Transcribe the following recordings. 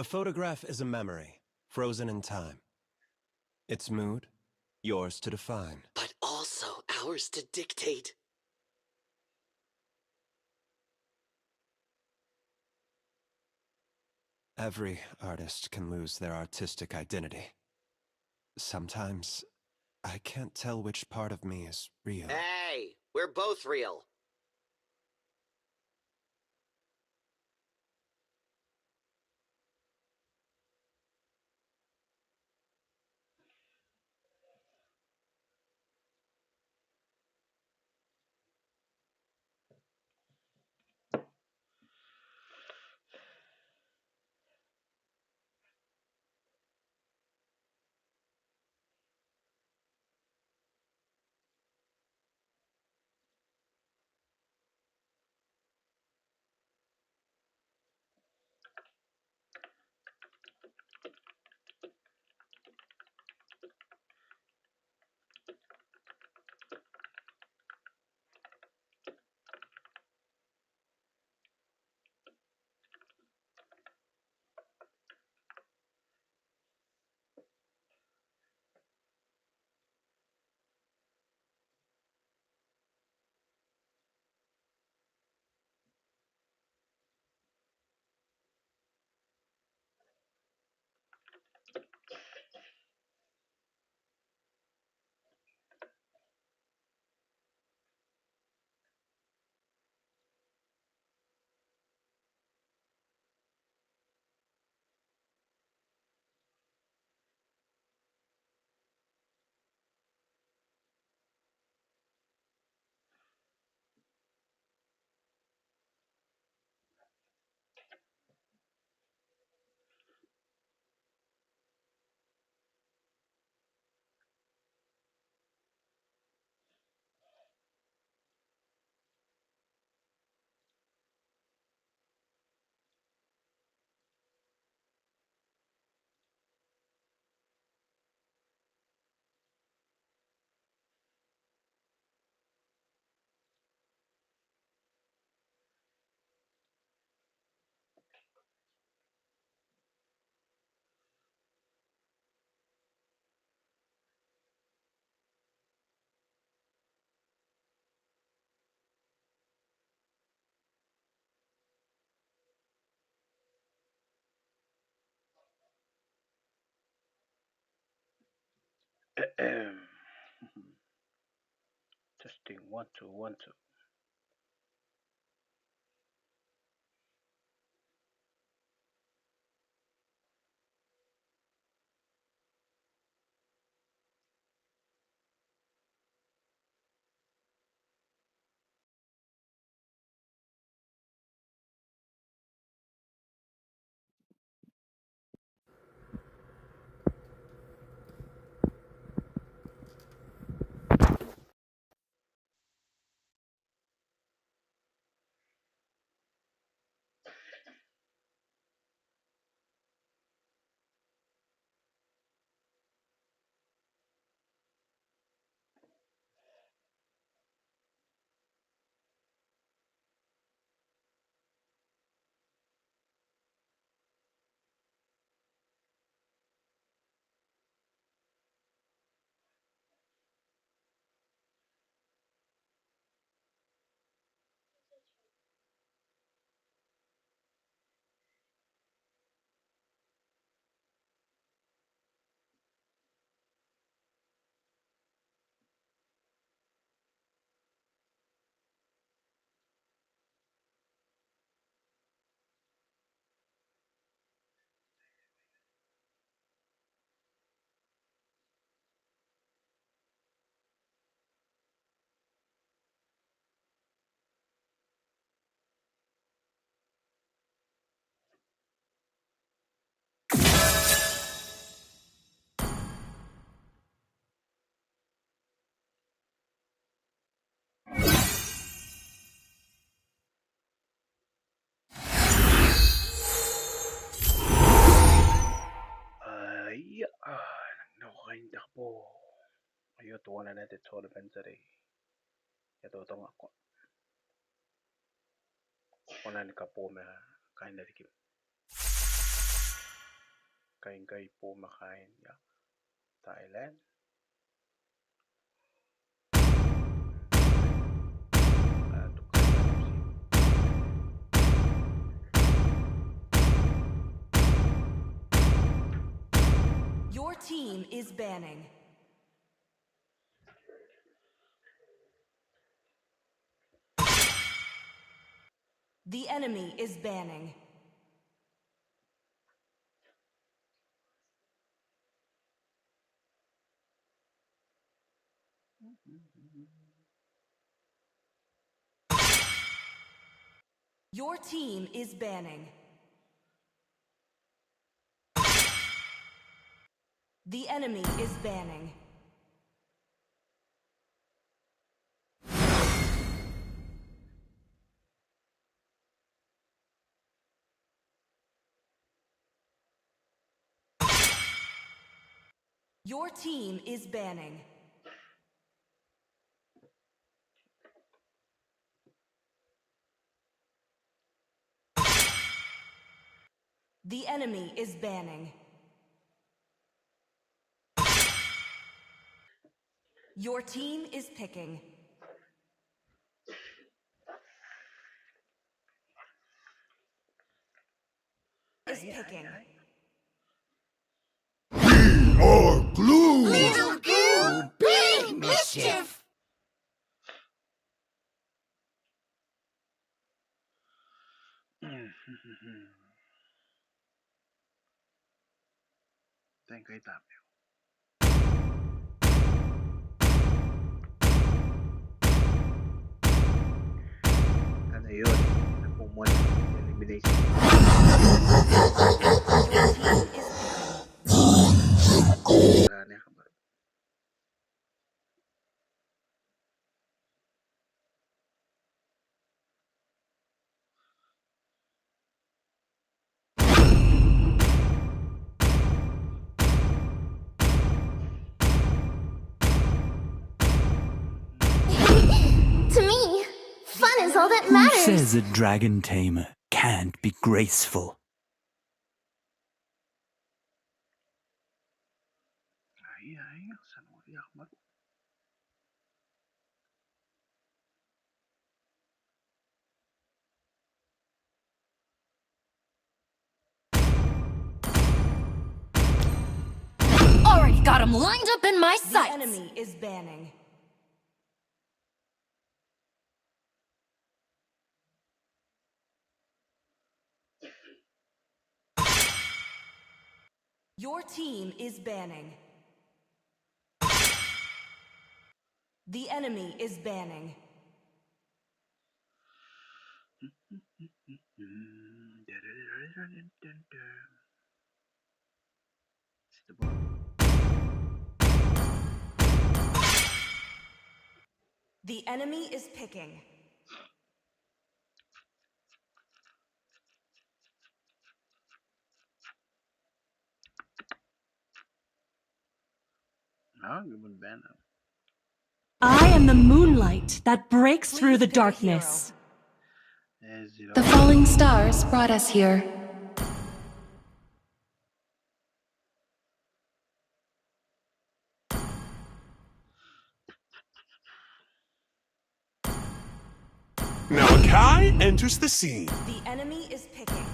A photograph is a memory, frozen in time. Its mood, yours to define. But also ours to dictate. Every artist can lose their artistic identity. Sometimes, I can't tell which part of me is real. Hey, we're both real. Testing 1 2 1 2. Yeah, nakain takbo. Ayo to na natin sa inventory. Ito itong ako. Ako na nikapo na kain na dikim. ngkai po makain ya. Thailand. Tukar tanam sini. Your team is banning. The enemy is banning. Your team is banning. The enemy is banning. Your team is banning. The enemy is banning. Your team is picking. Is picking. Or glue! Little goo! Big mischief! ngkai tạm biểu. Ano yun? Napumon. Elimination. Your team is picking. Wala na ka ba? To me, fun is all that matters. Who says a dragon tamer can't be graceful? Ay, saan mo iyak mag... Already got him lined up in my The sights. enemy is banning. Your team is banning. The enemy is banning. The enemy is picking. Good ban. I am the moonlight that breaks Please through the pick a darkness. Zero. The falling stars brought us here. Now ngkai enters the scene. The enemy is picking.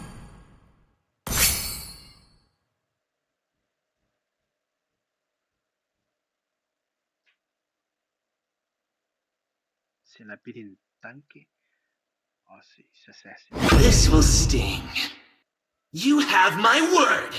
Sinapitin tanke. O si assassin. This will sting. You have my word!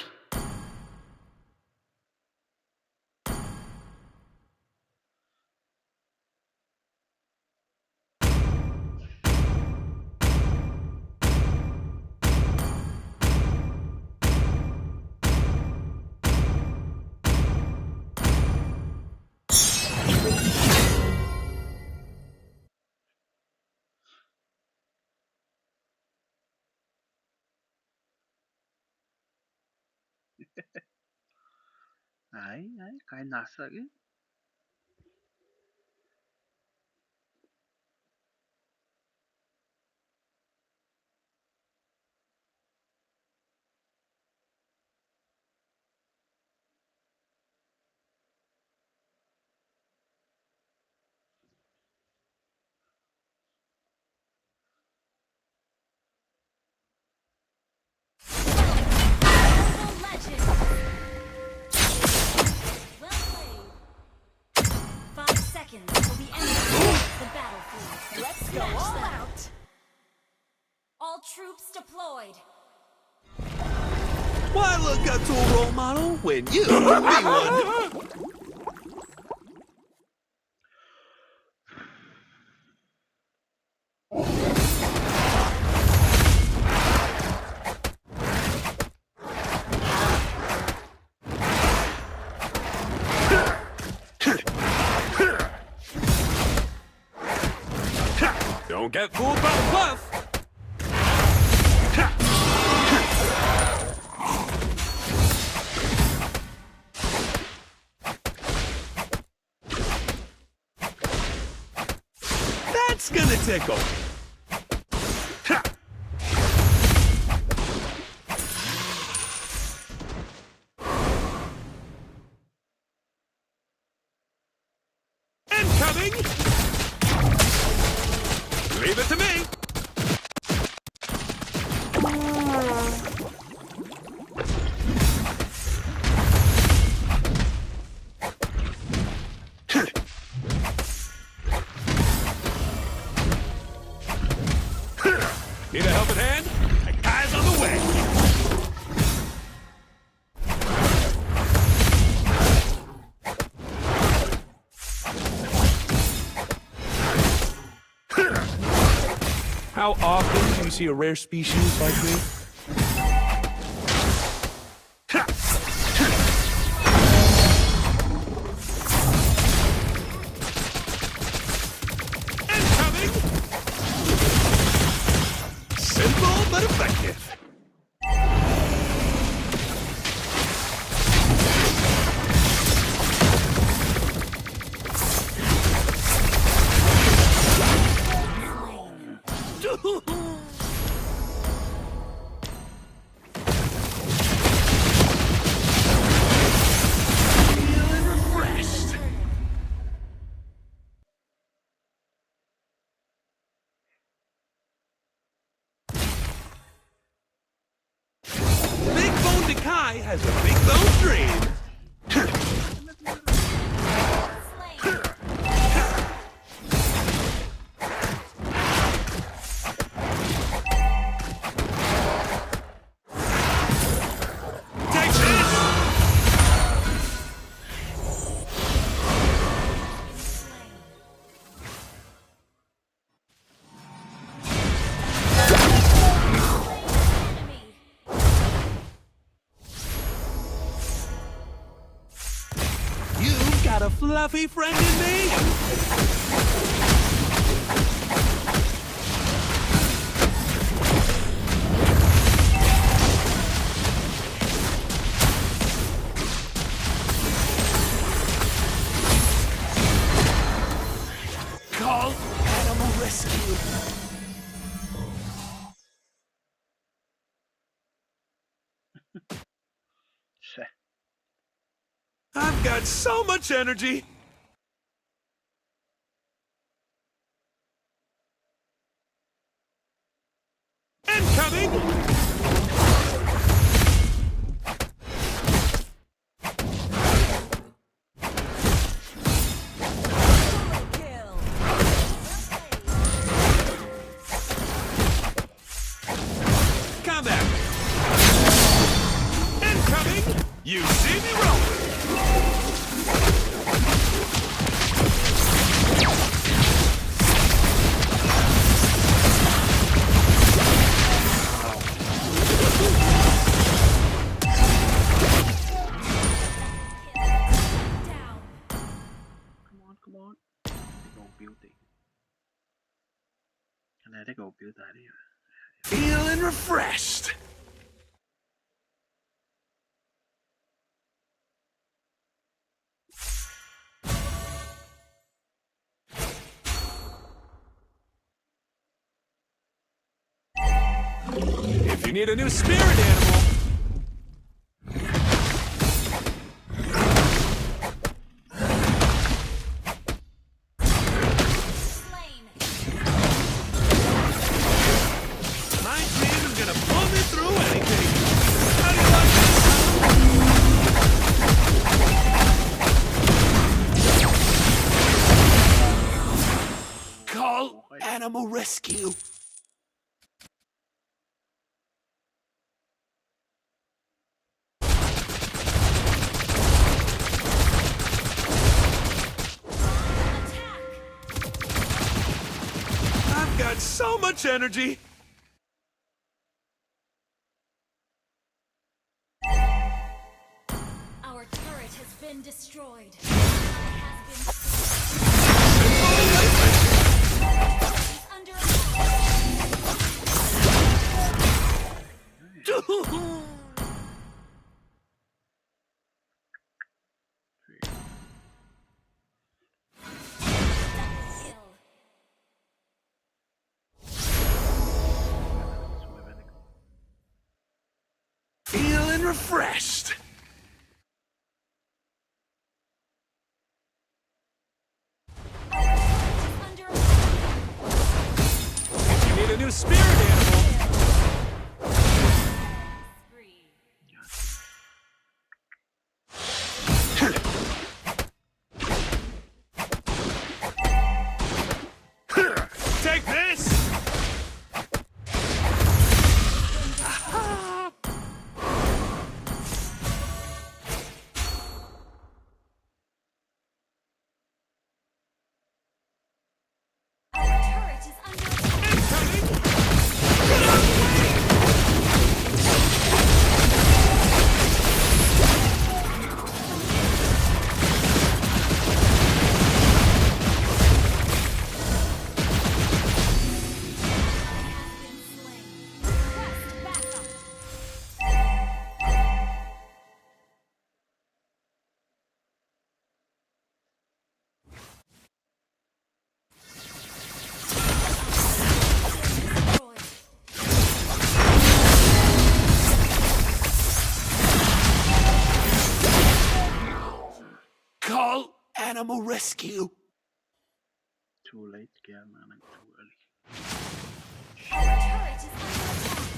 Ay, kain nasa again. Go all out. All troops deployed. Why look up to a role model when you can be one? Don't get fooled by the bluff. That's gonna tickle. Incoming! Leave it to me! Need a helping hand? A guy's on the way! How often do you see a rare species like me? Incoming! Simple but effective. Feeling refreshed. Big Bone ngkai has a big bone dream. Take this! You've got a fluffy friend in me? Call animal rescue. Shit. I've got so much energy. Incoming! Kill. Come at me. Incoming! You see me rolling. Down. Come on. They go beauty. And they go beauty idea. Feeling refreshed. If you need a new spirit animal, Slain. my team is gonna pull me through anything. How do you like this? Call Call animal rescue. I've got so much energy. Our turret has been destroyed. Under Feeling refreshed. You need a new spirit animal. Take this. turret is under Call animal rescue. Too late, yeah, man. Too early. Our turret is under attack.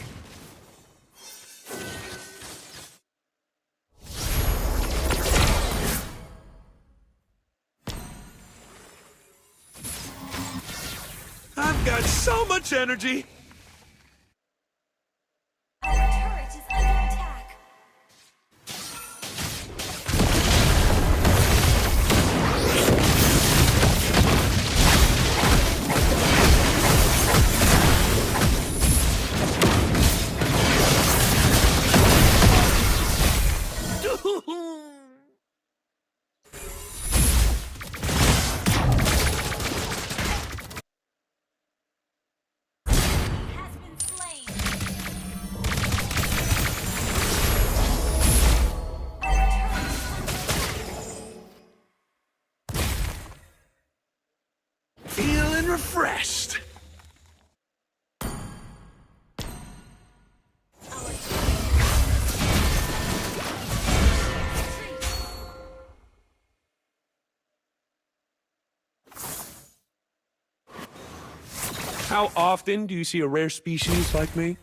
I've got so much energy. Our turret is under attack. Has been slain. Our turret is under Feeling refreshed. How often do you see a rare species like me?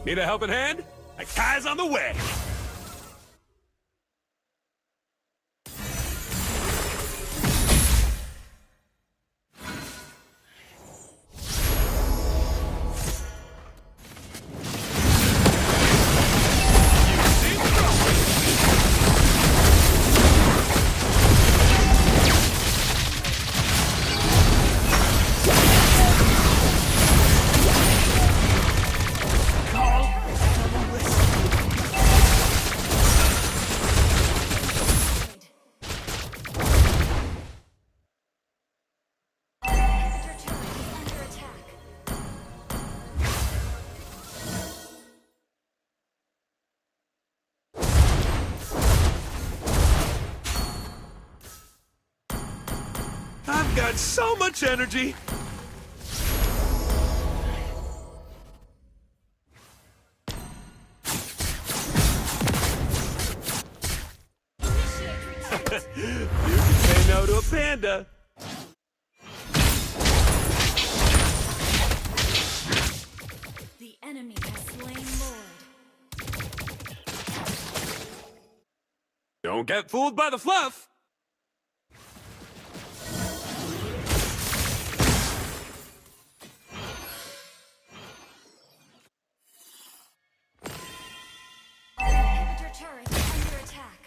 Need a helping hand? A guy's on the way. I've got so much energy. You can say no to a panda. Don't get fooled by the fluff. Inhibitor turret under attack.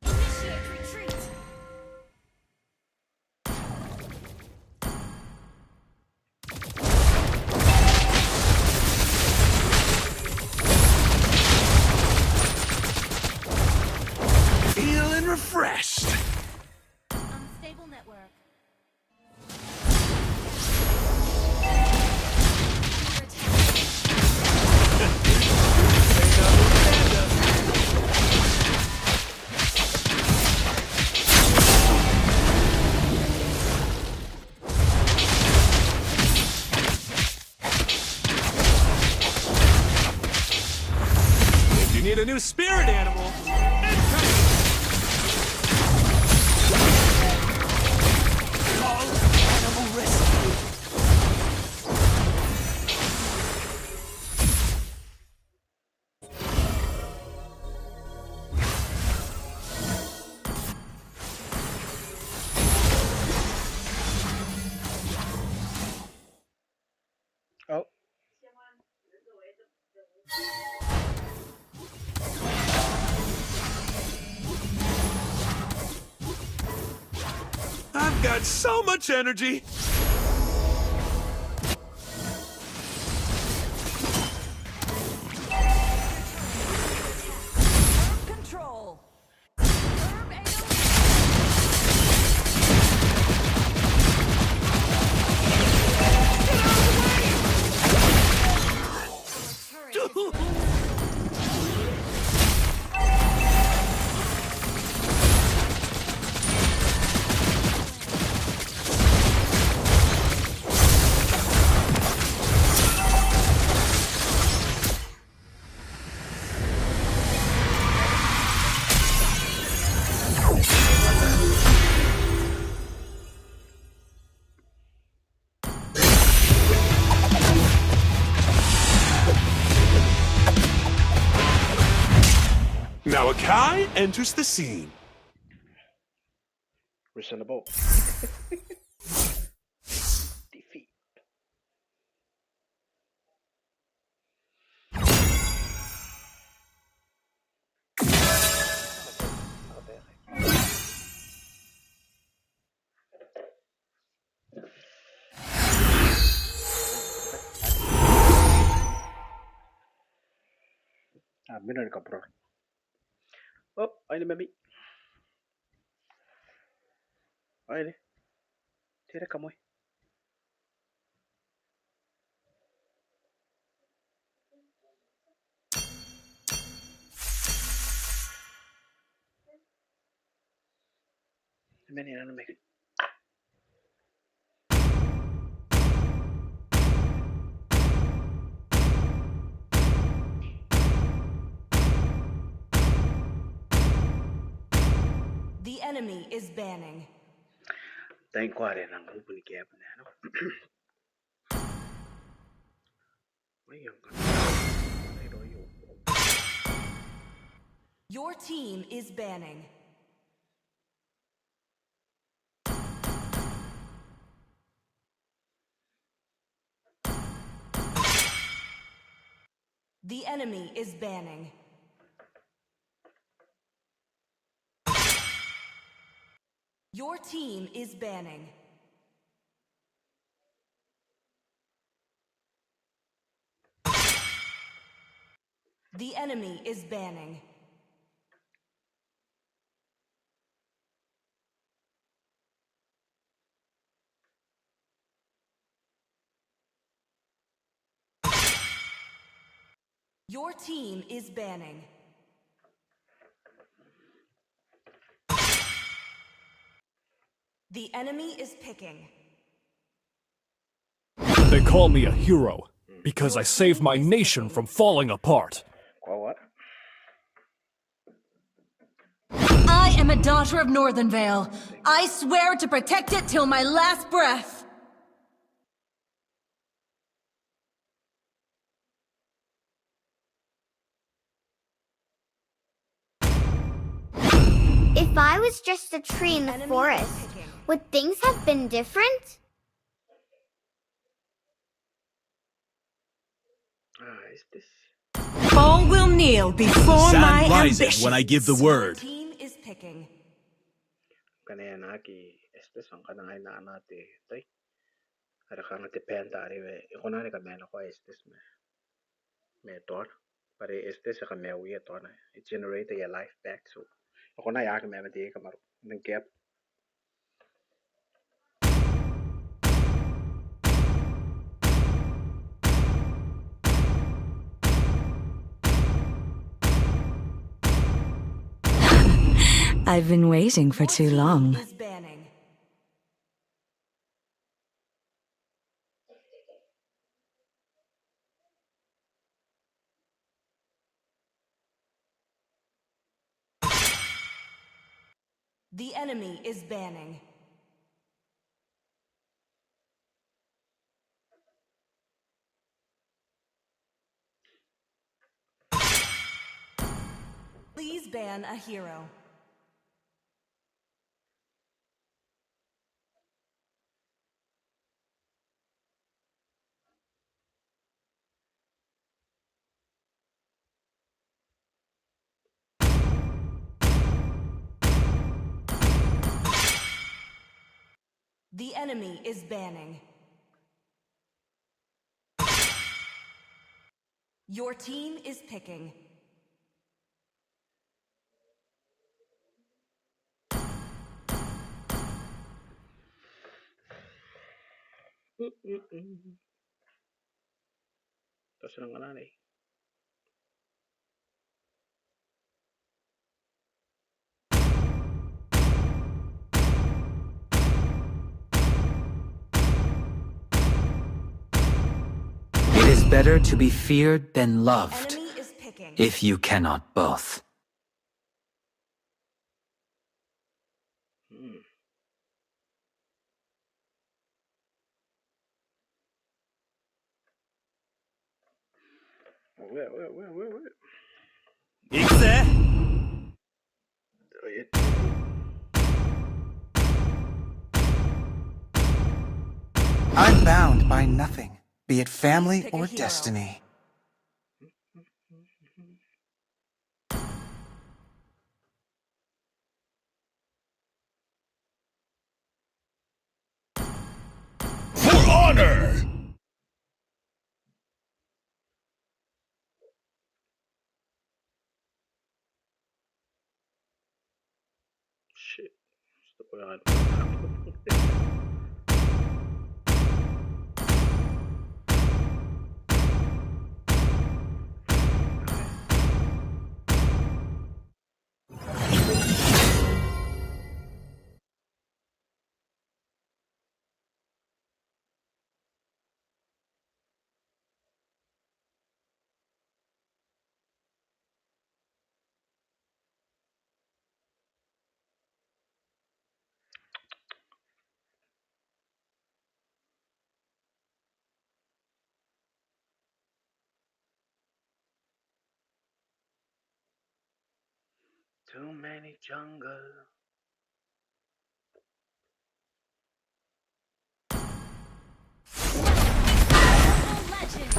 Initiate retreat. Feeling refreshed. Unstable network. Under attack. If you need a new spirit animal, incoming. Call animal rescue. Oh, I've got so much energy. Control. Now ngkai enters the scene. reasonable. Defeat. Benar cabrón. Oh, ahí mami. Ahí. Tira kamoy. Many ano make. The enemy is banning. Tayong kware ng grupo ni Kevin, ano? Ayun. Ay, royo. Your team is banning. The enemy is banning. Your team is banning. The enemy is banning. Your team is banning. The enemy is picking. The call me a hero because I saved my nation from falling apart. What? I am a daughter of Northern Vale. I swear to protect it till my last breath. If I was just a tree in the forest, would things have been different? Is this? All will kneel before my ambition. when I give the word. Team is picking. Kanaya naki este sang kanay na anate tay. Ada kang dependa ariwe. Iko na ni kamena ko estes me tor. Pare este sa kame uye tor na. It generate your life back so. Iko na yak me mati kamaro. Nang gap. I've been waiting for too long. Is banning. The enemy is banning. Please ban a hero. The enemy is banning. Your team is picking. Tapos nang kananay. It is better to be feared than loved, Enemy is picking. if you cannot both. Wait. Ikse? I'm bound by nothing, be it family Pick a or hero. destiny. For honor! Shit. Gusto ko yan. Too many jungle. Legend.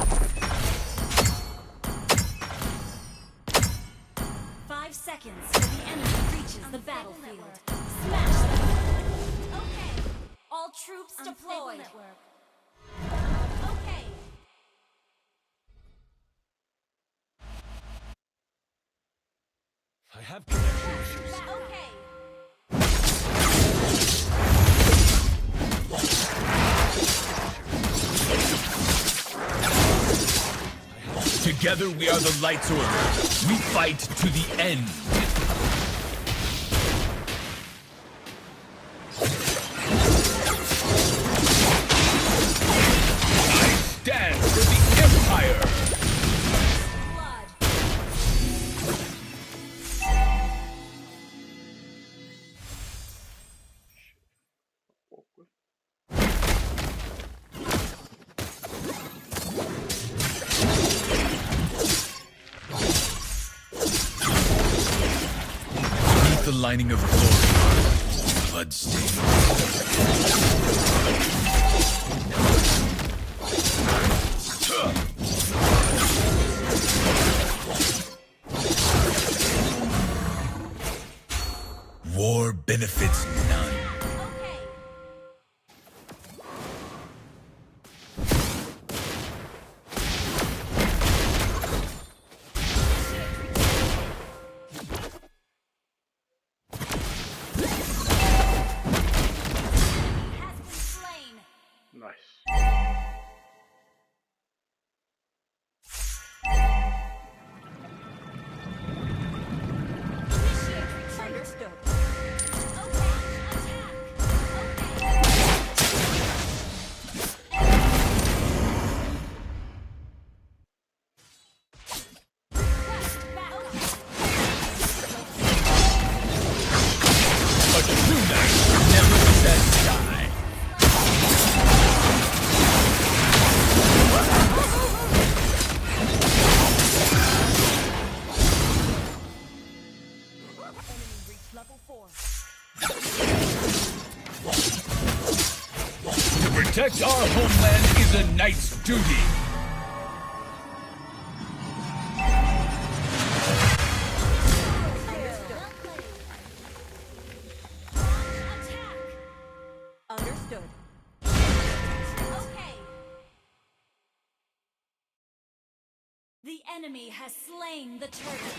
5 seconds till the enemy reaches the battlefield. Smash them. Okay. All troops deployed. Okay. I have connection issues. Okay. Together we are the Light's Order. We fight to the end. the lining of glory. Bloodstained. War benefits none. Protect our homeland is a knight's duty. Understood. Okay. The enemy has slain the turtle.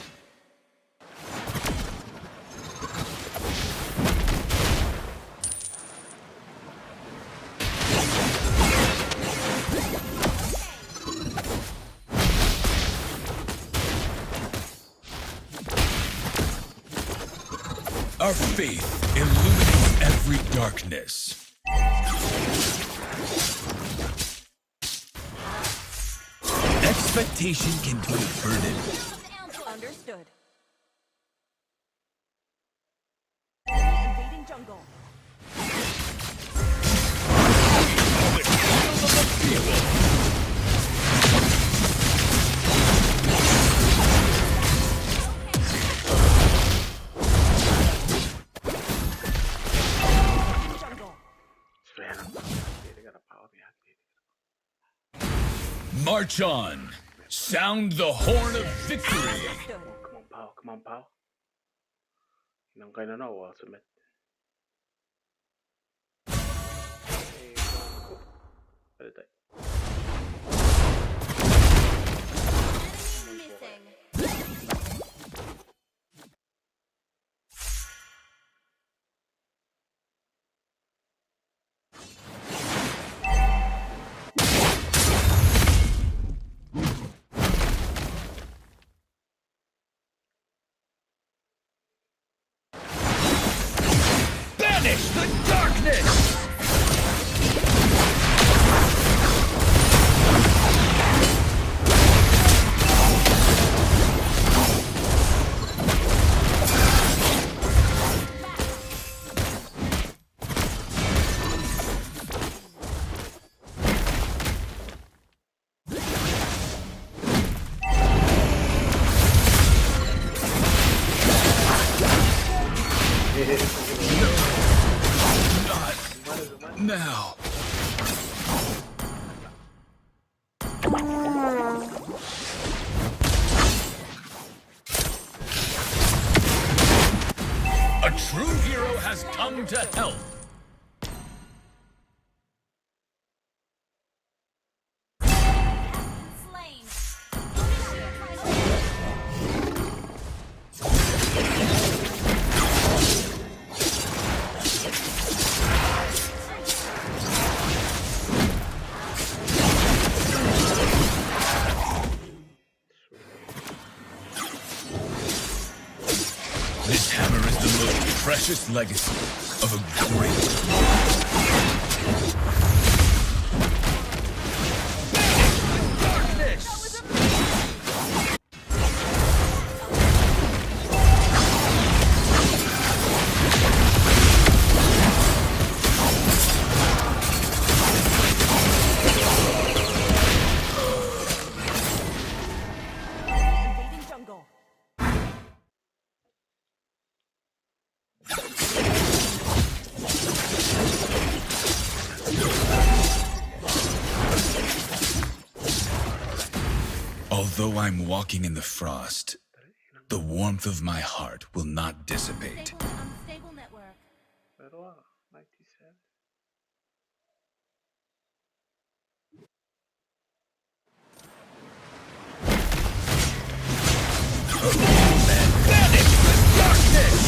Our faith illuminates every darkness. Expectation can be a burden. Understood. Enemy invading jungle. March on! Sound the horn of victory! Come on, pal. Come on, pal. Ngkai na I'll submit. Enemy missing. Banish the darkness! Not now. A true hero has come to help. Slain. This hammer is the most precious legacy of a great Although I'm walking in the frost, the warmth of my heart will not dissipate. Unstable network. Pero 97. Vanish the darkness!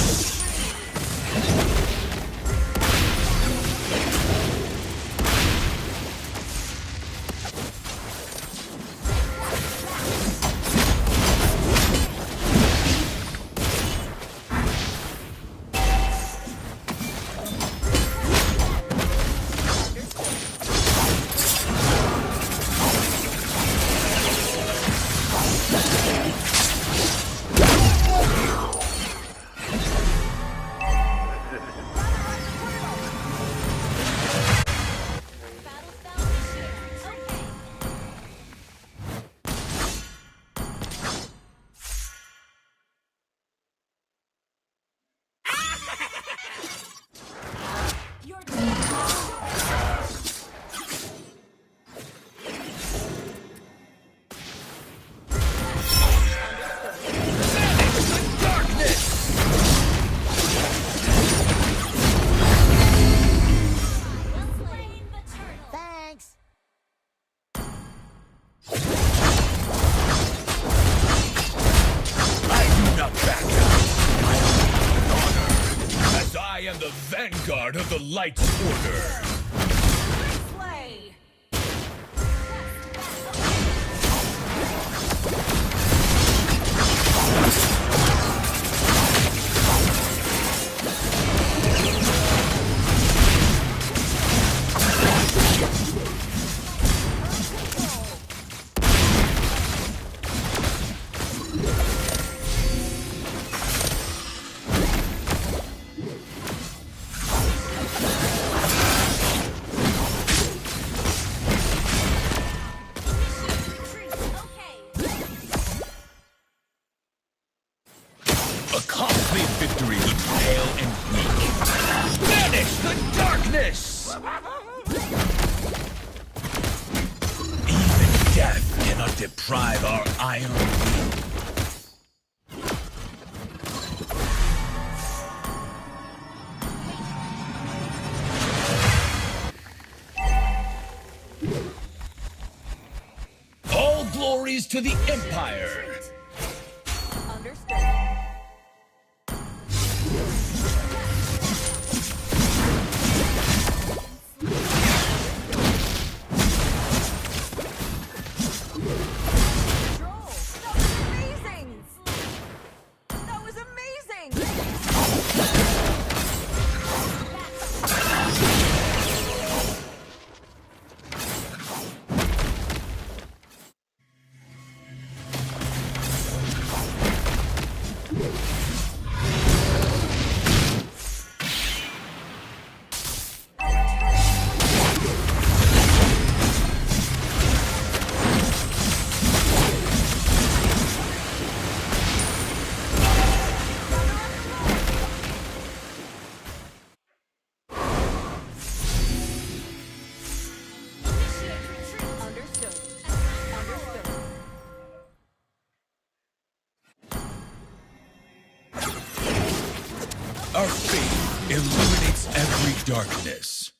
Vanguard of the Light's Order. Victory looks pale and weak. Banish the darkness! Even death cannot deprive our iron will. All glories to the Empire! Our faith illuminates every darkness.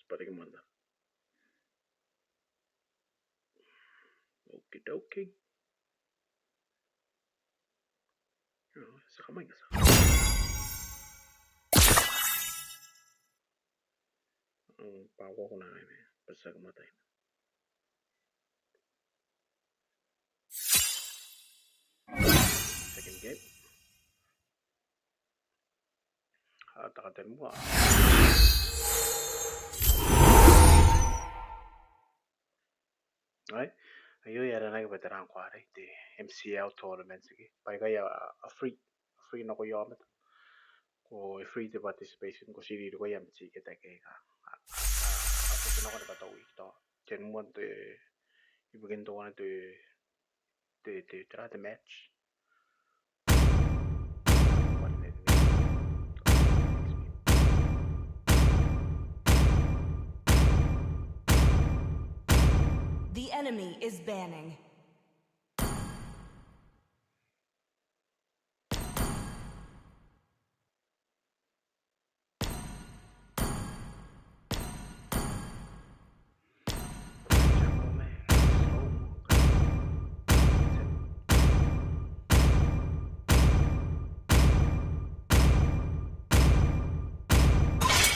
Seperti mana? Okidoki. Sekamay ka sa. Ang pawa ko na ngayon eh. Basta kamatay na. Second game. Takatin mo ah. Right? Ayun, yara na yung veteran ko ari. The MCL tournament. Sige. Pagkaya free na ko yaman. Ko free the participation ko siri ko yam sige take ka. Ako na ko na bataw ito. Genuine to ibigin to na to try the match. The enemy is banning.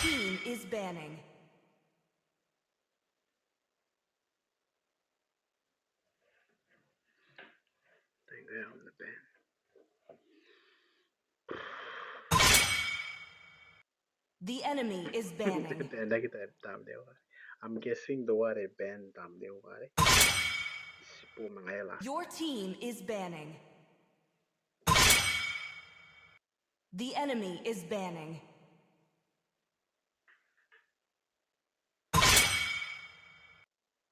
Team is banning. The enemy is banning. I'm guessing the what a band Your team is banning. The enemy is banning.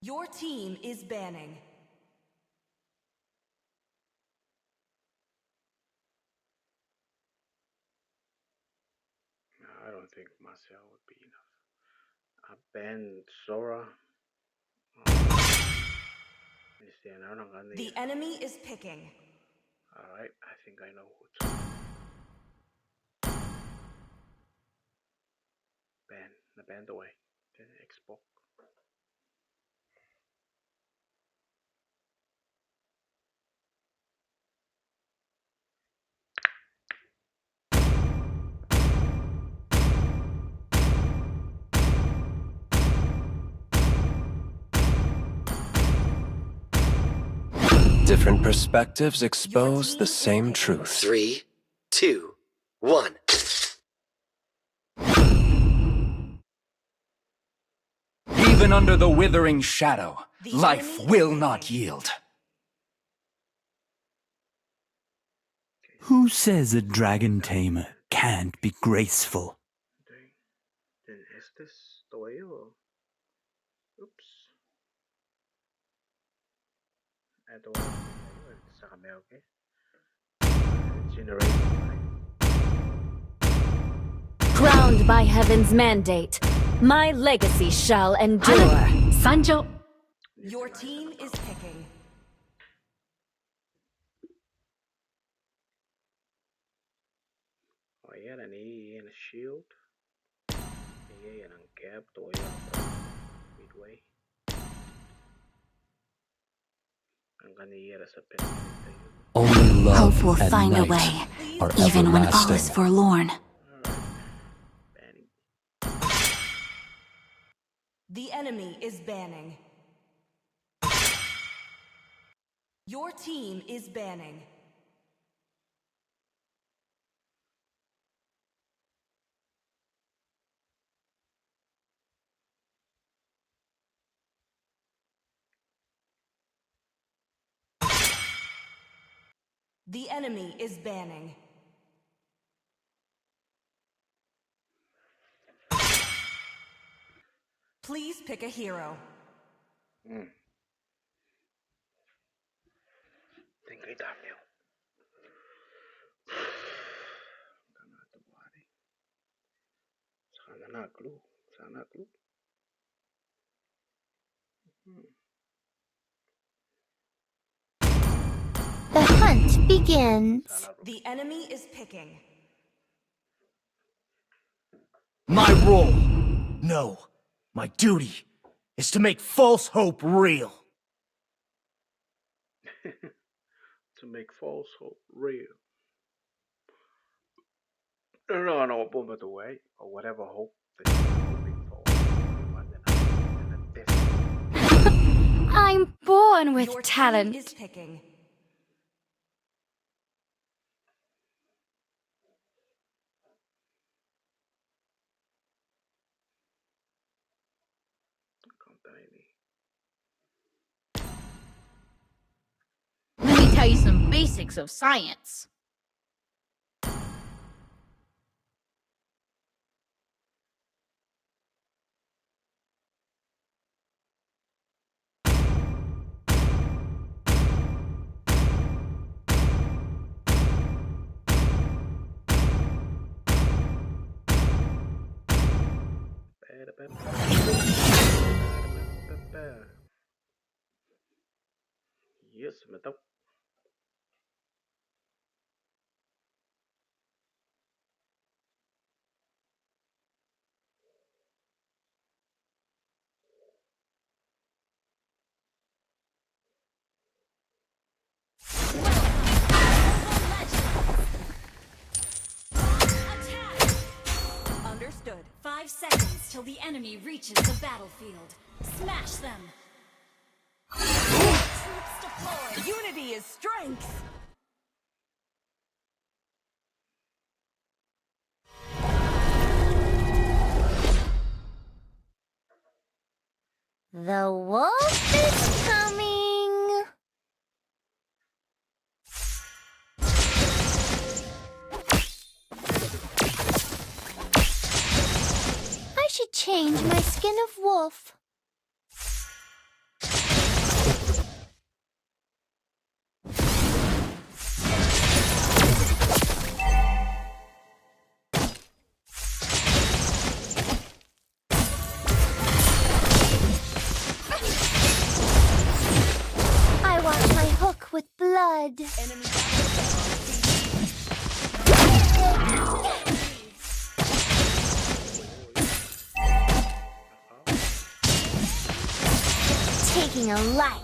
Your team is banning. I don't think Marcel would be enough. I banned Sora. The enemy is picking. Alright, I think I know who to ban. The band away. Then Xbox. Different perspectives expose the same truth. 3, 2, 1. Even under the withering shadow, life will not yield. Who says a dragon tamer can't be graceful? Then is this the way or? Oops. I don't want to sa camera, okay? Generate. Crowned by heaven's mandate, my legacy shall endure. Sancho. Your team is picking. Oh yeah, and he in a shield. Yeah, and a cap to midway. Only love Hope will and find a night way, are even when all everlasting. is forlorn. The enemy is banning. Your team is banning. The enemy is banning. Please pick a hero. Think I damn you. Sana clue. The hunt begins. The enemy is picking. My role? No. My duty is to make false hope real. To make false hope real. No, but the way, or whatever hope that you're hoping for. I'm born with Your talent. team is picking. Let me tell you some basics of science. Yes, madam. Understood. 5 seconds till the enemy reaches the battlefield. Smash them. Troops deployed. Unity is strength. The wolf is coming. I should change my skin of wolf. I wash my hook with blood. Taking a life.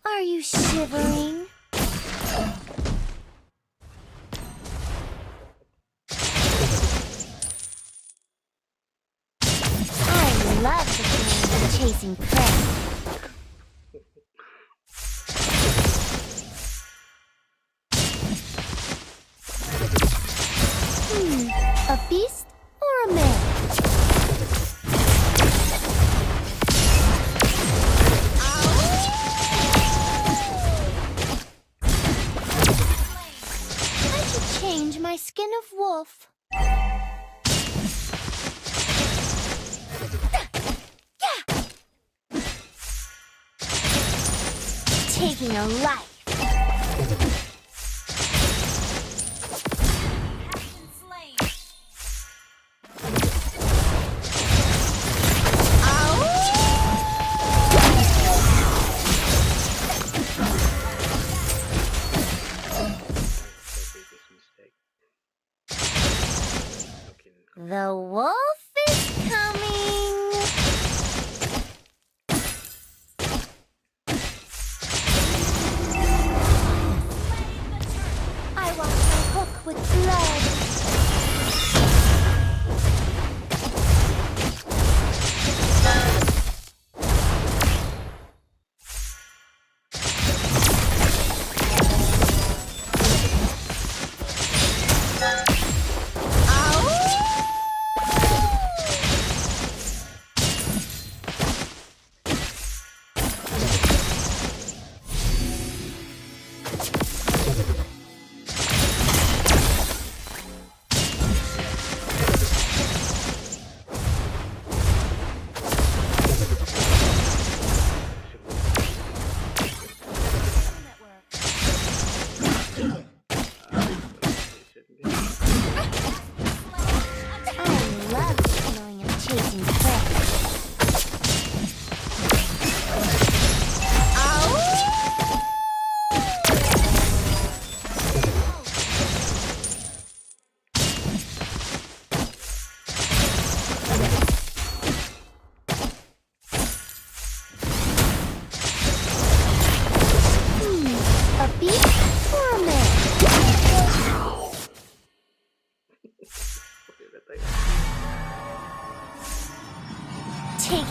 Are you shivering? I love the feeling of chasing prey. A beast or a man? I should change my skin of wolf. Taking a life. The wolf is coming.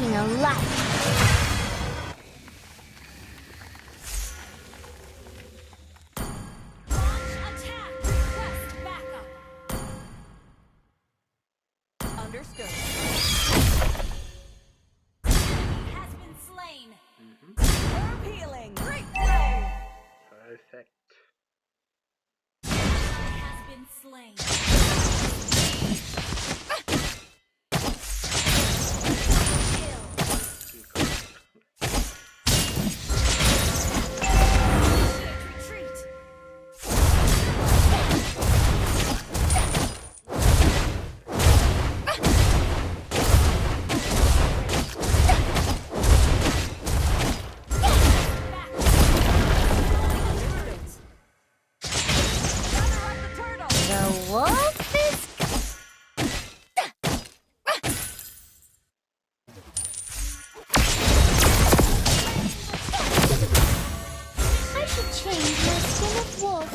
taking a life. Understood. Has been slain. Herb healing. Great play. Perfect. Has been slain. Retreat. The wolf is... I should change my skin of wolf.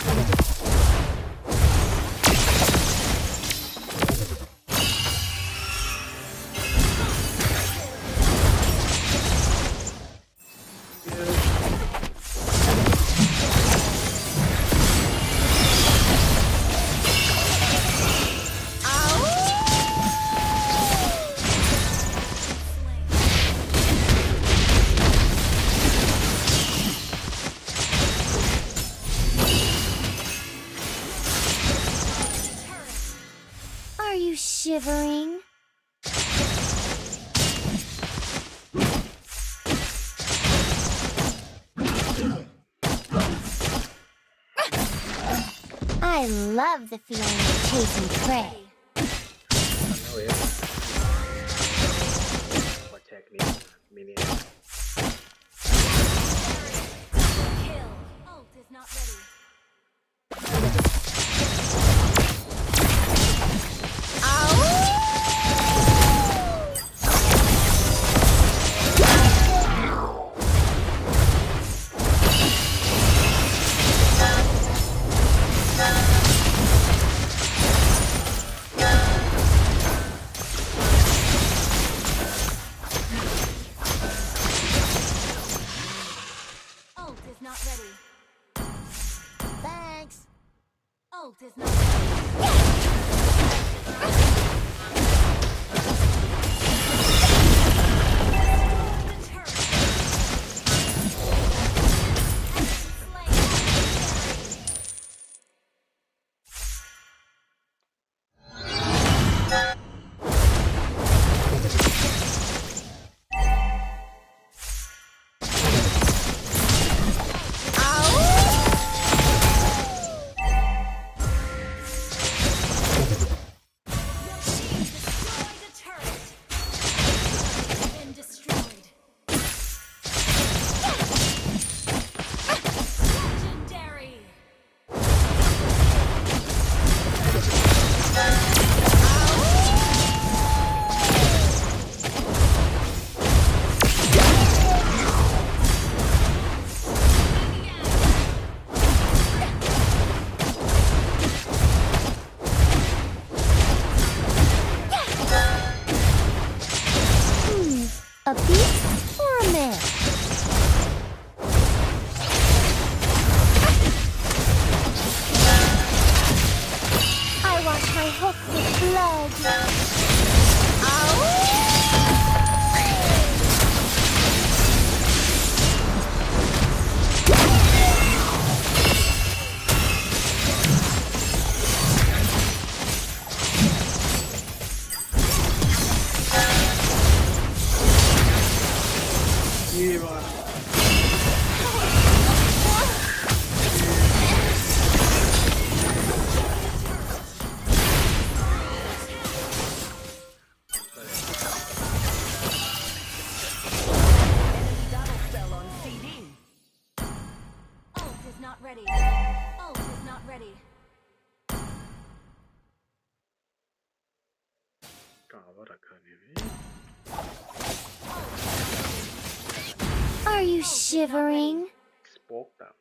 Are you shivering? I love the feeling of chasing prey. I know it. What technique? Minion. Kill. Ult is not ready. Ult is not ready. Thanks. Ult is not ready. A beast or a man? I wash my hook with blood. Not ready. Ult is not ready. Are you shivering? Spoke that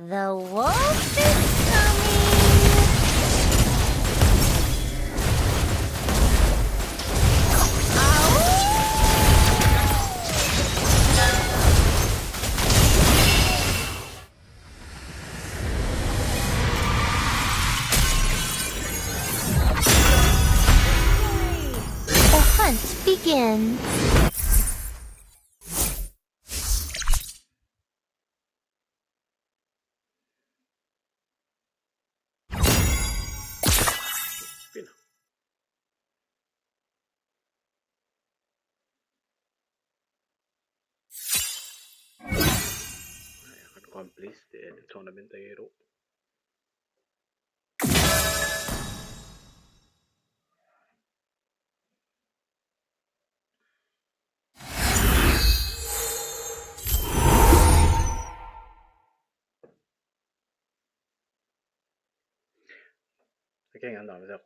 The wolf is coming! The hunt begins. Accomplish the tournament hero. Okay, and I'm like,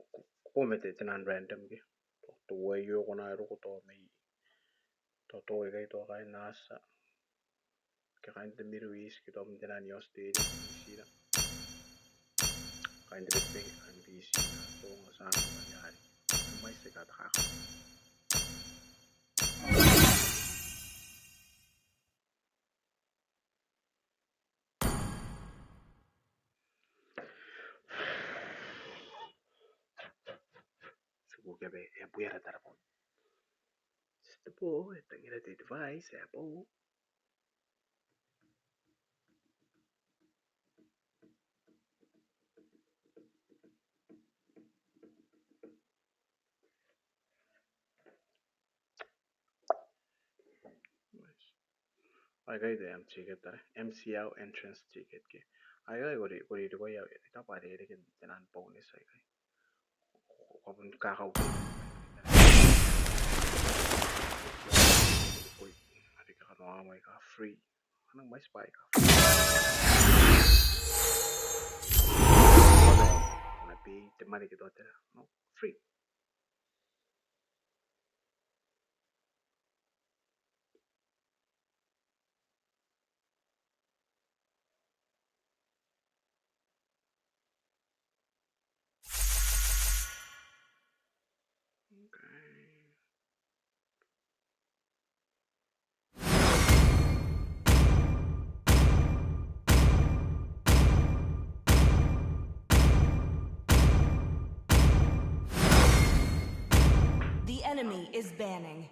comment it in random. To where you're gonna roll me. To a guy to a guy nasa. Kind of middle east, get up in an your state. Kind of big and busy. So, I'm my second half. Subukan be, buaya rata pun. Setepu, tengah ada device, Apple. I got the MCL entrance ticket. I got go to go out. Ita pare rin tenan bonus I got. Kapun kakao. Ati kakano may ka free. Anong may spy ka? Nabi temani kita no free. The enemy is banning.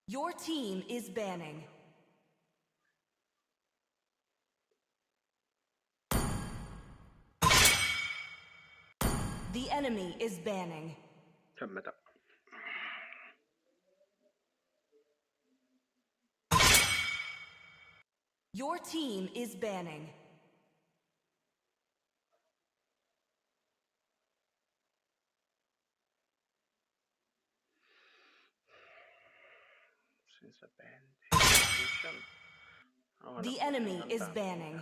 Your team is banning. The enemy is banning. Your team is banning. The enemy is banning.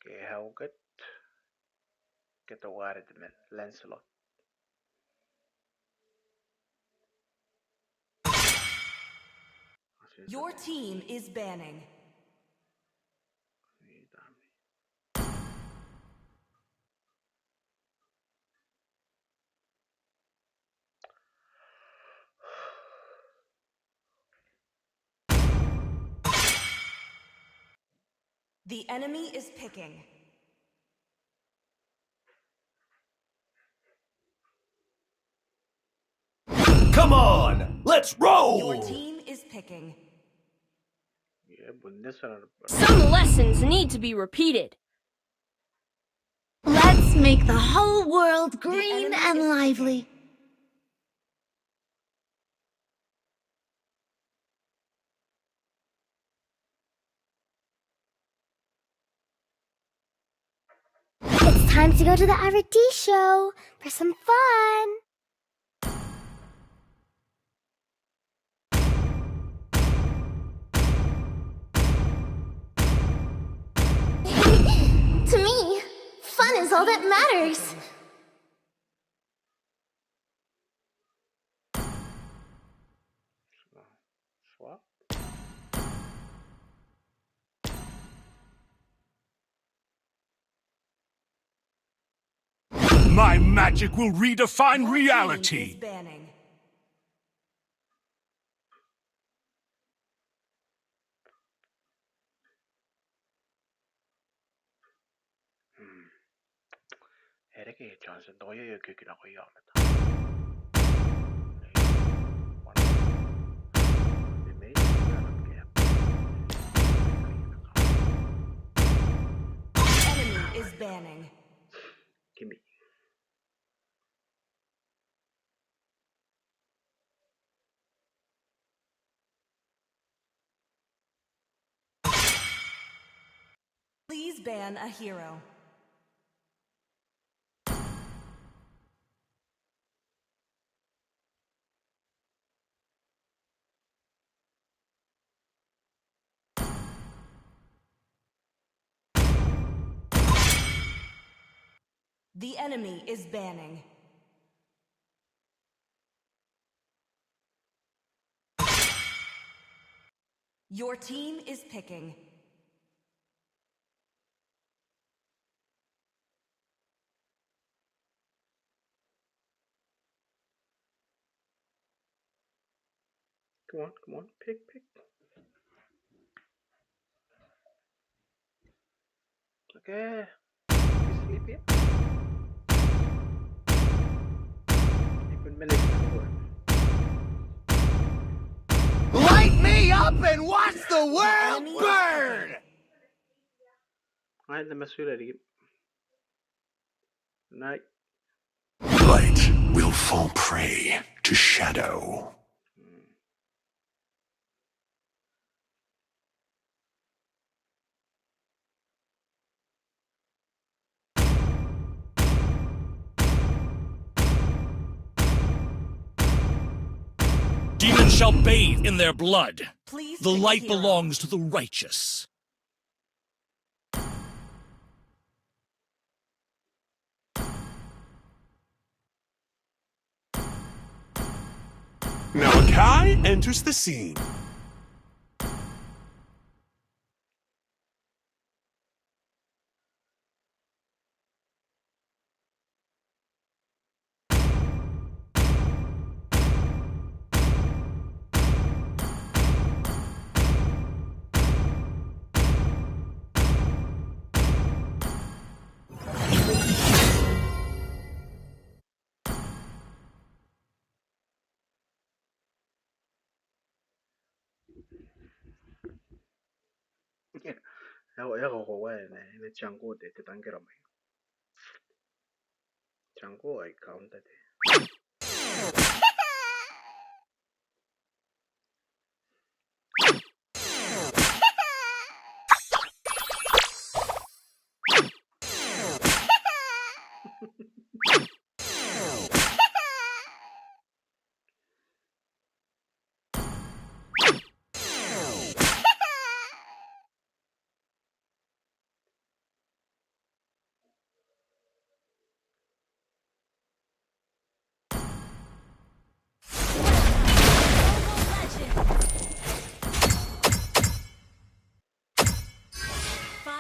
Okay, how good? Get the water to man, Lancelot. Your team is banning. The enemy is picking. Come on, let's roll! Your team is picking. Some lessons need to be repeated. Let's make the whole world green and lively. It's time to go to the RT show for some fun. To me, fun is all that matters. Swap. My magic will redefine reality. Banning. Herregud, Johnson, då gör jag kuken och jag med Enemy is banning. Gimme. Please ban a hero. The enemy is banning. Your team is picking. Come on, pick. Okay. You sleepy? Light me up and watch the world burn! Alright, لما سؤال night. Light will fall prey to shadow. Demons shall bathe in their blood. Please the pick light a hero. belongs to the righteous. Now ngkai enters the scene. Ako ne chango de te tangera mai. Chango I counted.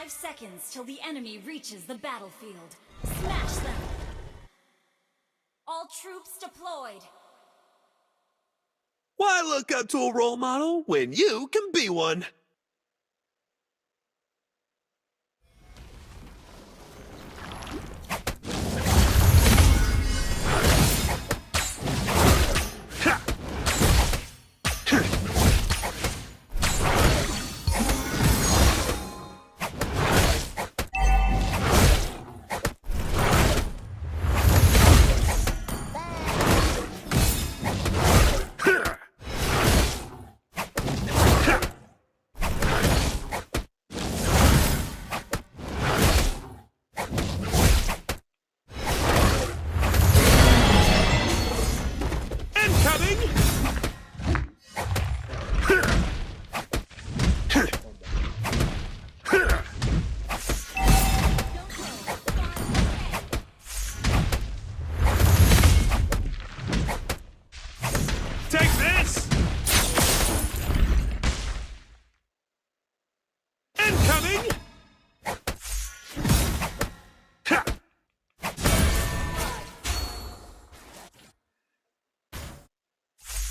Seconds till the enemy reaches the battlefield. Smash them! All troops deployed. Why look up to a role model when you can be one?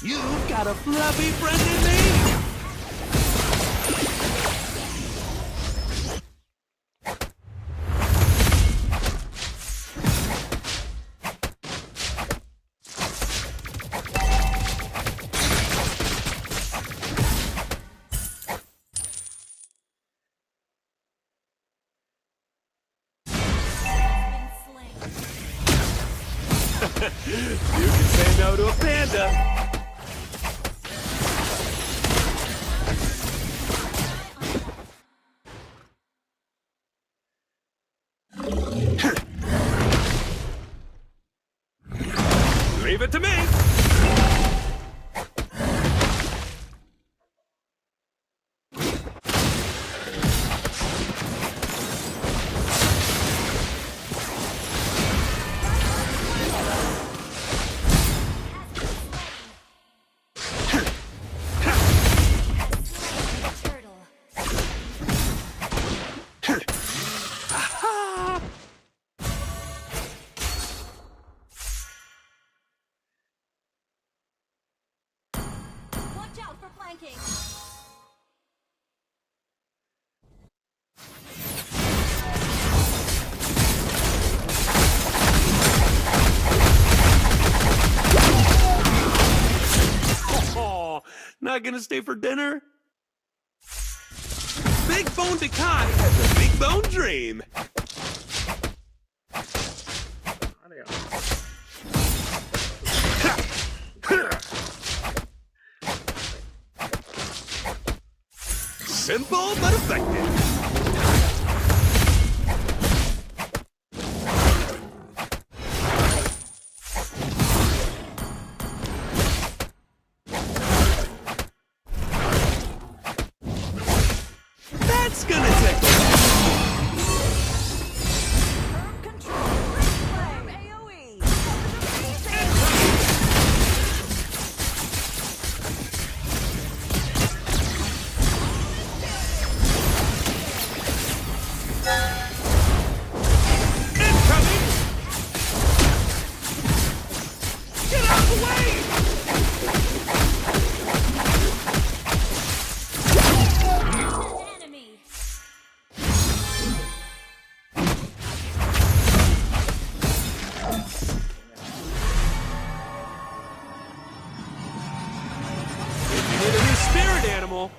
You've got a fluffy friend in me! You can say no to a panda. Leave it to me. Not gonna stay for dinner? Big Bone ngkai has a big bone dream. Simple but effective. That's gonna take animal.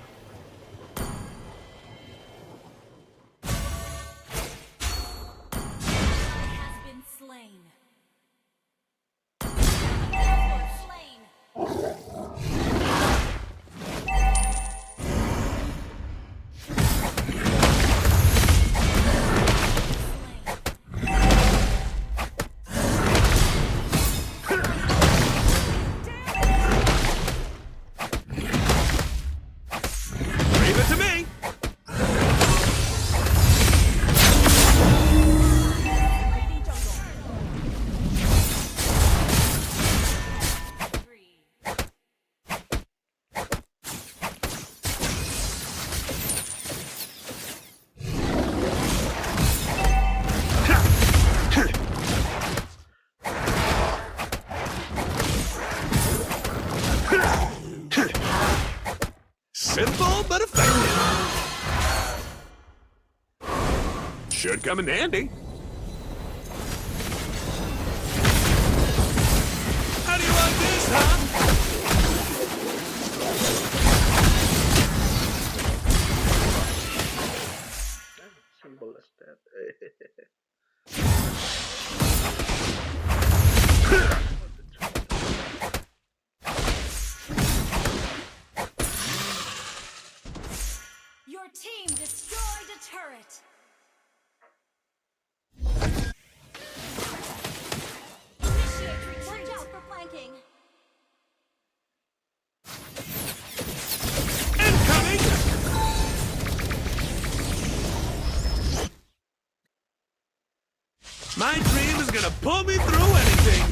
Has been slain. Slain. Simple but effective. Should come in handy. How do you like this, huh? Simple as that. Your team destroyed a turret. Initiate retreat. Watch out for flanking. Incoming! My dream is gonna pull me through anything.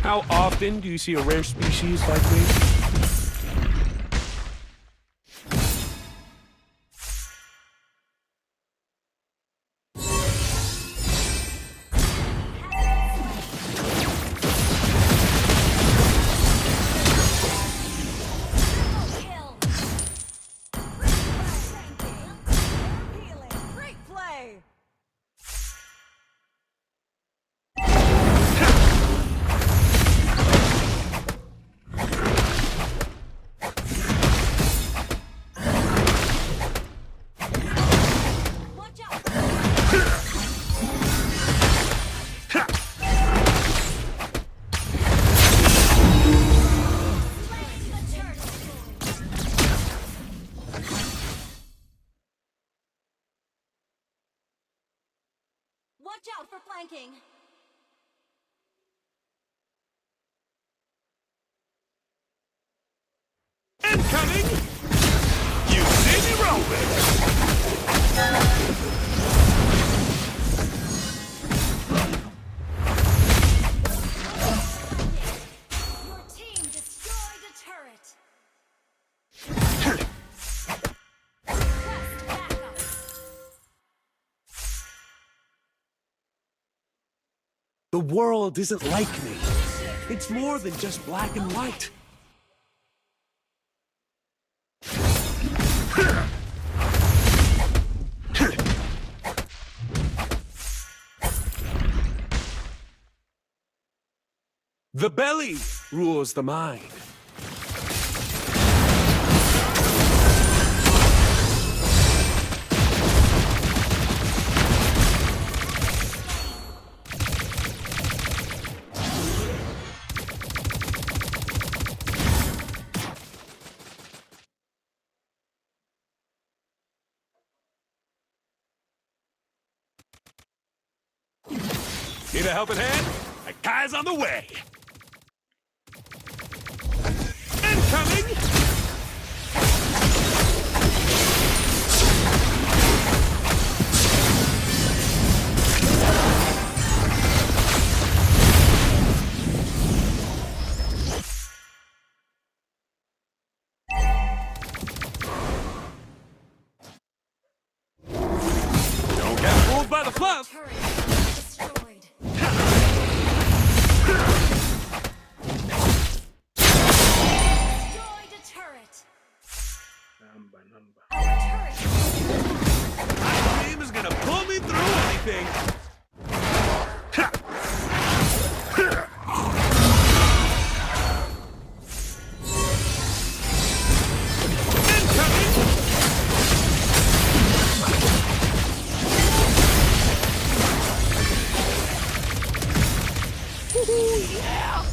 How often do you see a rare species like me? Watch out for flanking. Incoming! You see me rolling! Your team destroyed a turret. Request backup. The world isn't like me. It's more than just black and white. The belly rules the mind. Need a helping hand? A guy's on the way. Incoming! Don't get fooled by the fluff. Turret destroyed. Destroyed a turret. Number. Our turret. My team is gonna pull me through anything. Incoming! Yeah!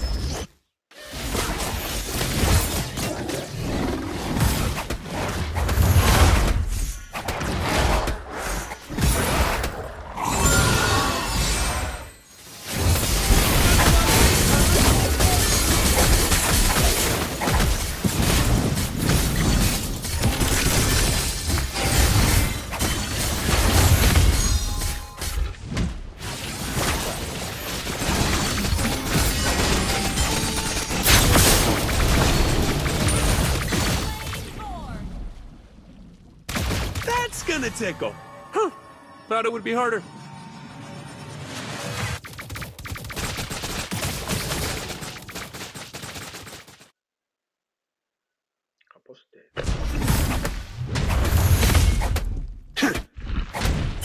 That's gonna tickle. Huh. Thought it would be harder.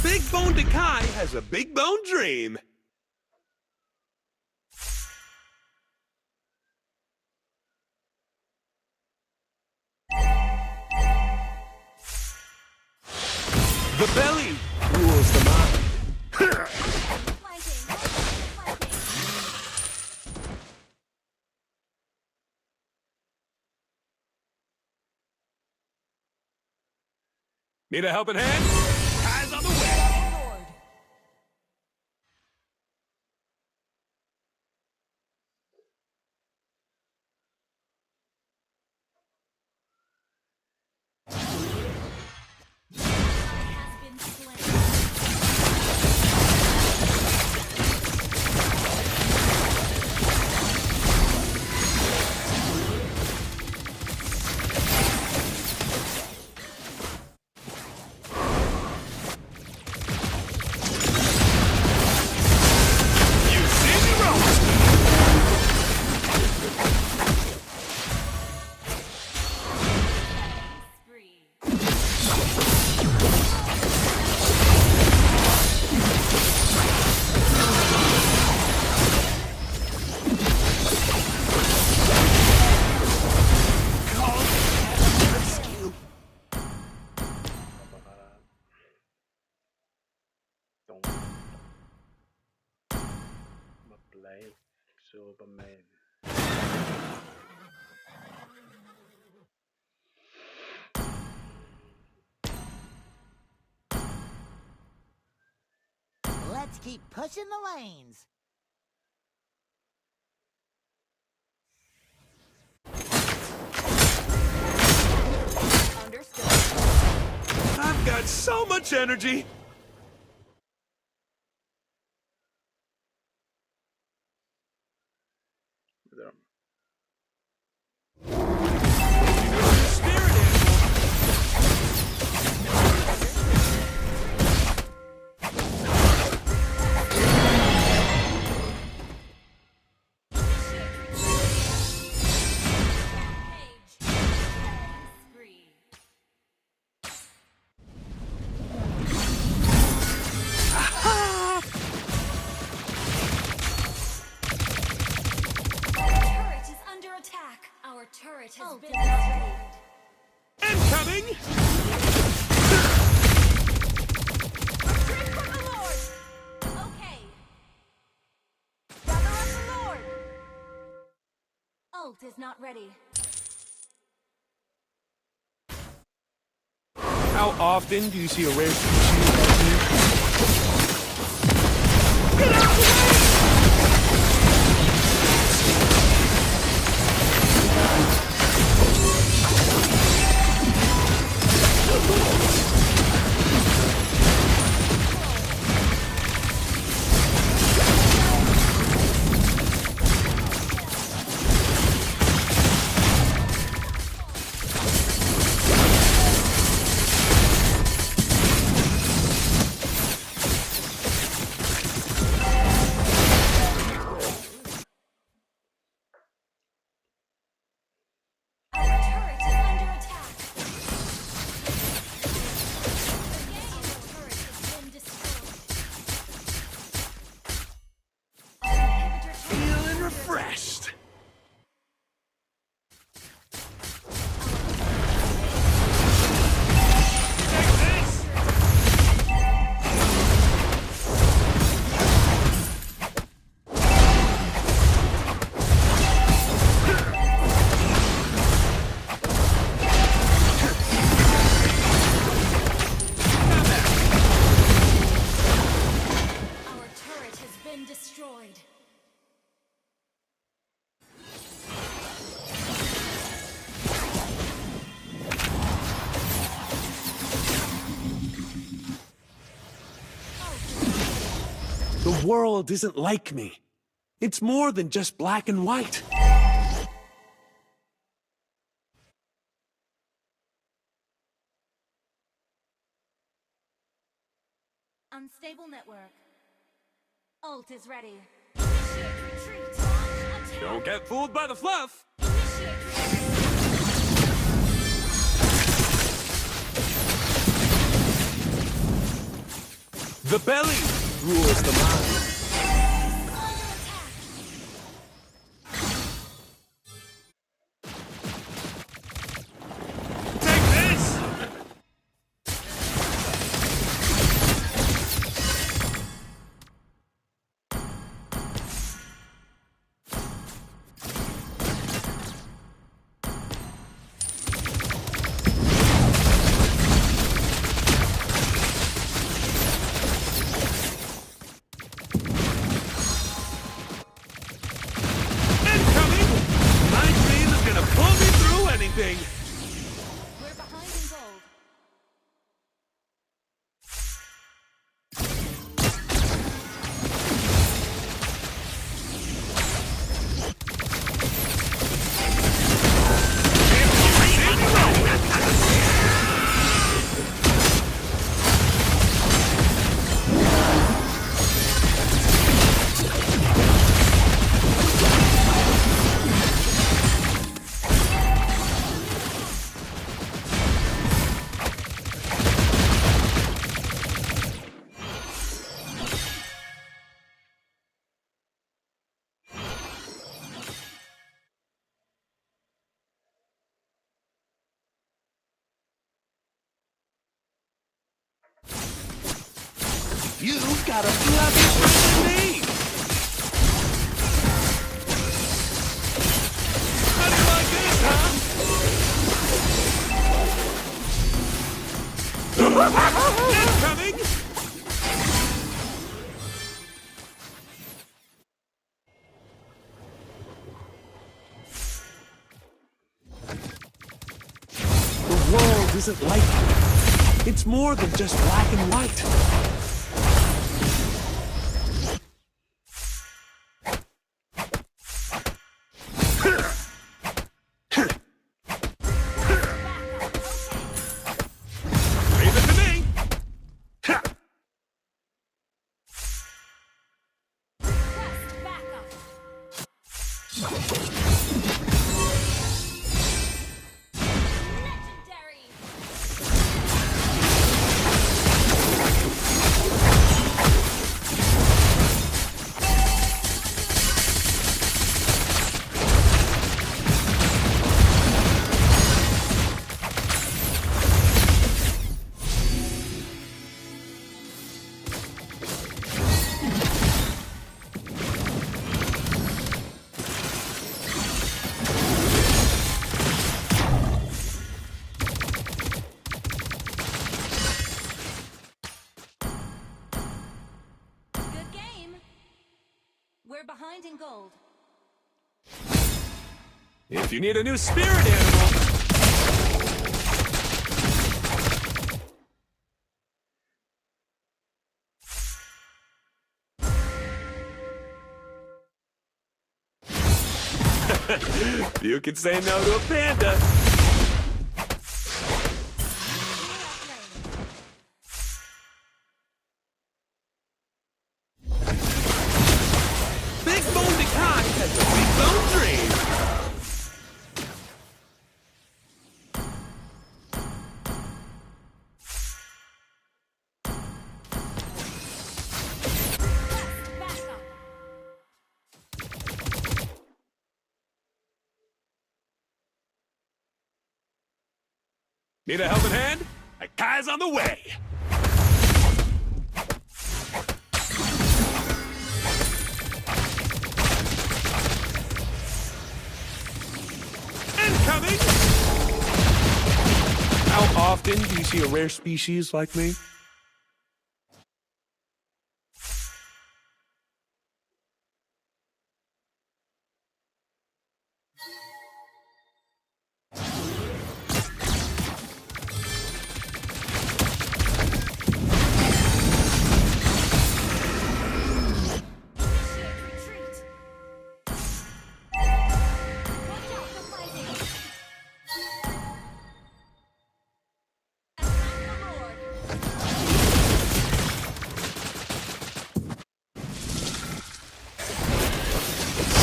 Big Bone Ngkai has a big bone dream. The belly rules the mind. Need a helping hand? Guys on the way. Has been slain. You see me rolling. Spree. Maplay. Superman. Let's Just keep pushing the lanes. Understood. I've got so much energy. Our turret has been destroyed. Incoming! Retreat from the Lord! Okay. Gather up the Lord! Ult is not ready. How often do you see a rare species like me? Get out of the way! Refreshed. The world isn't like me. It's more than just black and white. Unstable network. Ult is ready. Don't get fooled by the fluff. The belly rules the mind. We're behind in gold. You've got a bloody me! How do you like this, huh? Incoming! isn't like me. It's more than just black and white. Leave it to me. Good game. We're behind in gold. If you need a new spirit animal, you can say no to a panda. Big boned cock has a big bone dream. Need a helping hand? A guy's on the way. Incoming! How often do you see a rare species like me?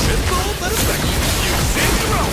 Simple but effective. Use it your own.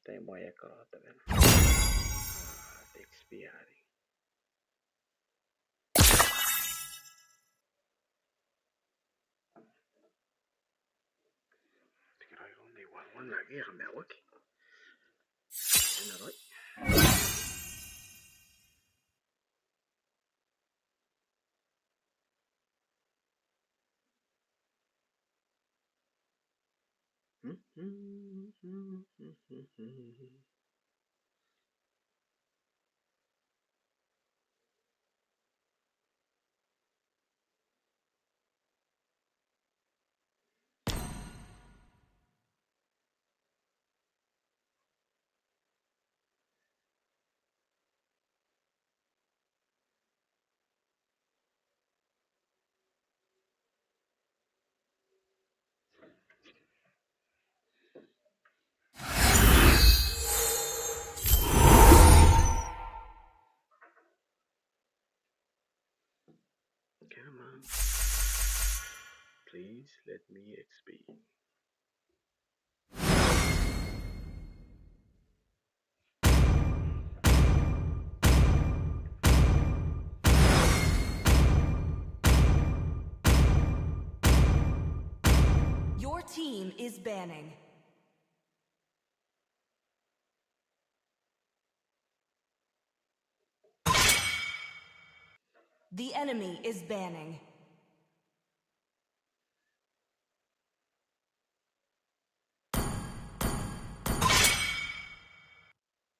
Tem moja kaata vielä. Expiari. Tikrai on niin vaan lagi kami awak. Enak right? Come on. Please let me XP. Your team is banning. The enemy is banning.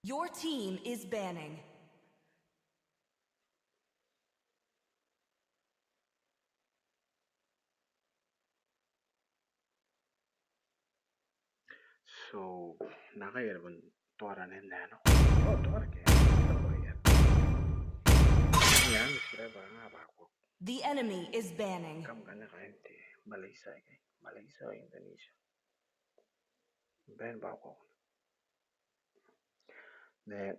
Your team is banning. So, naka yun tuara nena no. Oh, tuara ke. Tawa yan. Yan sila ba nga ba ko? The enemy is banning. Kam ka na kainte Malaysia kay. Malaysia o Indonesia. Ban ba ko? Ne.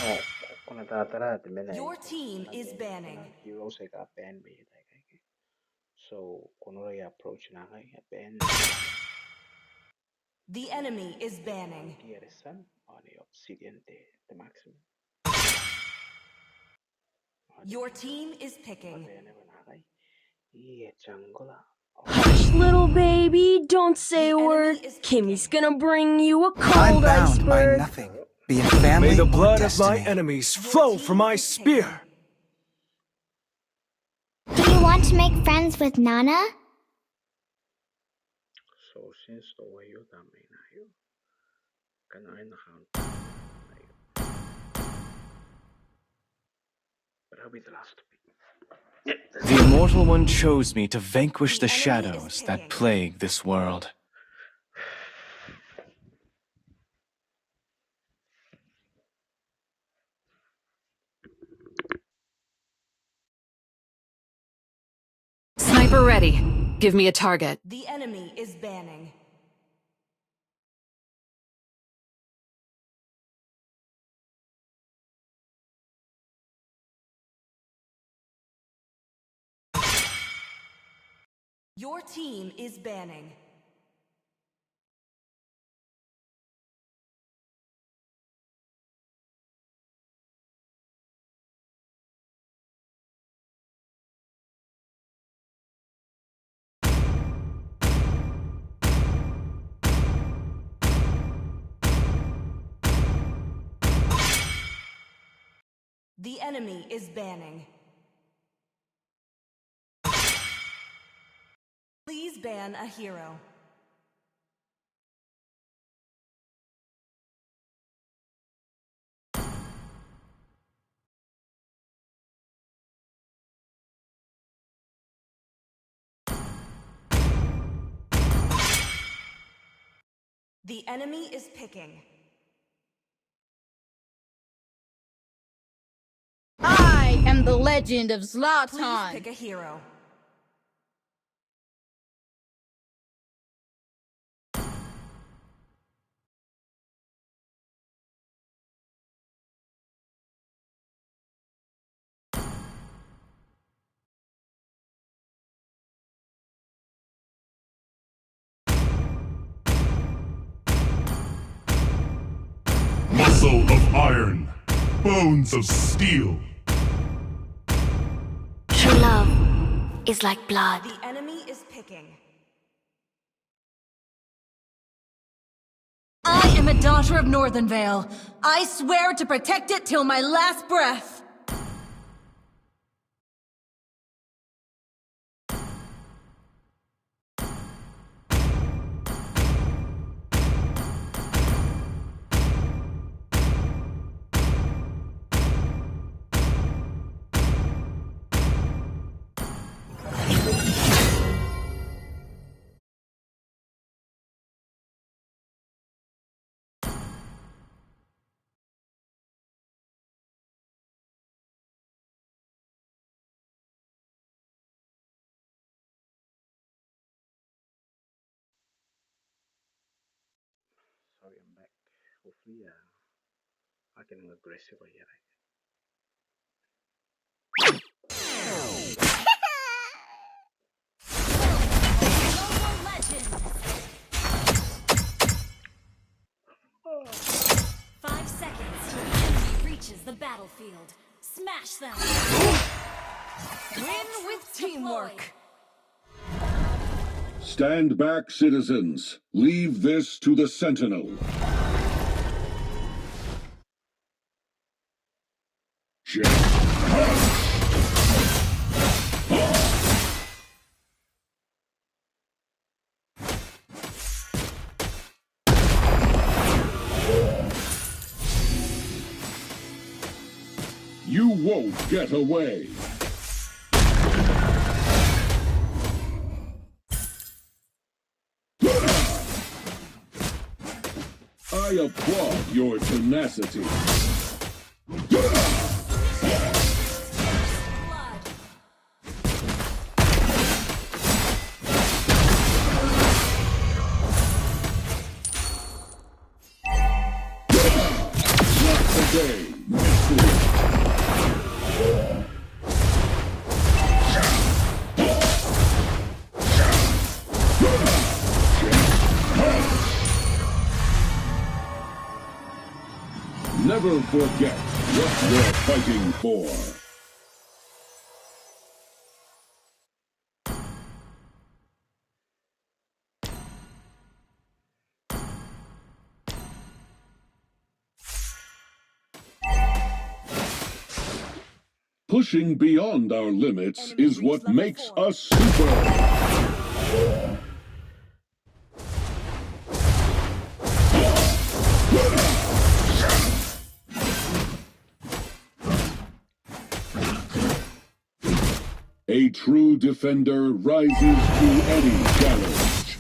Oh, kung natatara at may Your team is banning. Hero say ka ban ba yun kay. So, kung ano yung approach na kay ban. The enemy is banning. Here is sun on the obsidian the maximum. Your team is picking. Hush, little baby, don't say a word. Kimmy's gonna bring you a I'm cold bound iceberg. by nothing, be it family May the or blood of my destiny. enemies flow from my spear. Do you want to make friends with Nana? So, since the way you done me na yun, can I account? But I'll be the last to pick. The Immortal One chose me to vanquish the shadows that plague this world. Sniper ready. Give me a target. The enemy is banning. Your team is banning. The enemy is banning. Please ban a hero. The enemy is picking. I am the legend of Please Zlatan. pick a hero. Muscle of iron, bones of steel. True love is like blood. The enemy is picking. I am a daughter of Northern Vale. I swear to protect it till my last breath. Sorry, I'm back. Hopefully, I can aggressive here. battlefield. Smash them! Win with teamwork. Stand back, citizens. Leave this to the Sentinel. You won't get away. I applaud your tenacity. Not today, miscreant. Never forget what you're fighting for. Pushing beyond our limits is what makes us super. A true defender rises to any challenge.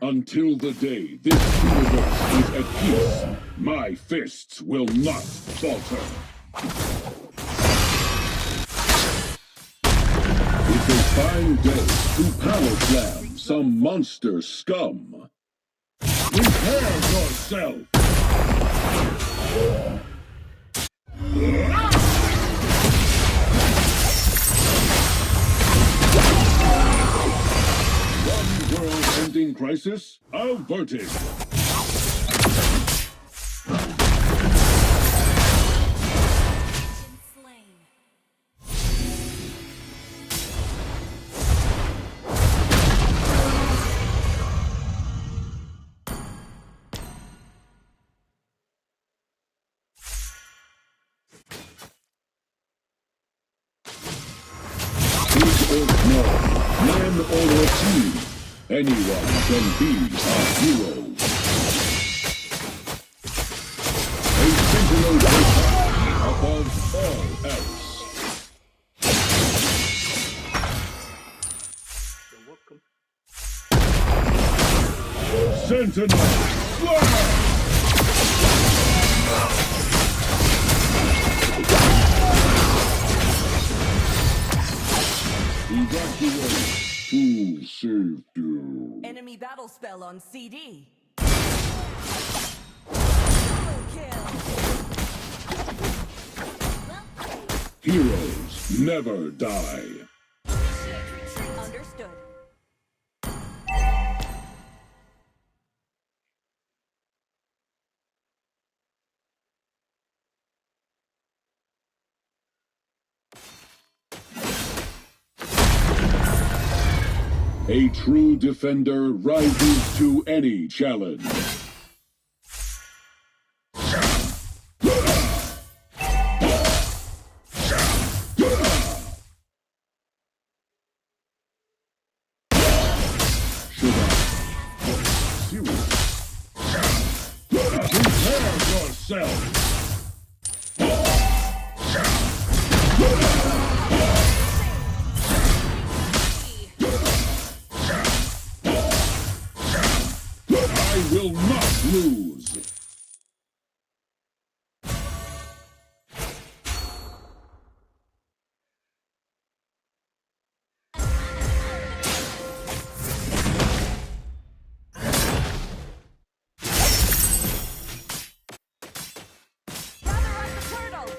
Until the day this universe is at peace, my fists will not falter. It's a fine day to power slam some monster scum. Prepare yourself! One world-ending crisis averted. Or small, man or a team, anyone can be a hero. A sentinel above all else. You're welcome. Sentinel, fly! Evacuate to safety. Enemy battle spell on CD. Heroes never die. Understood. A true defender rises to any challenge. Prepare yourself! I will not lose! Turtle!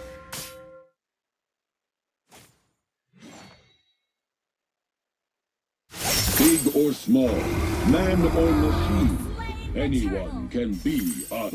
or small, man or machine, anyone can be a...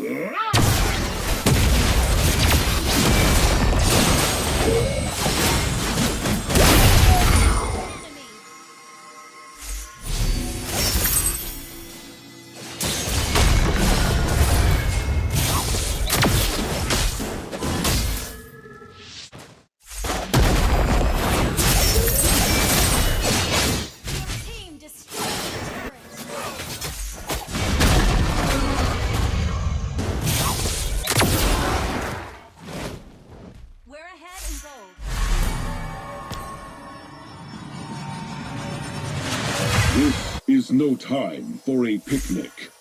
This is no time for a picnic.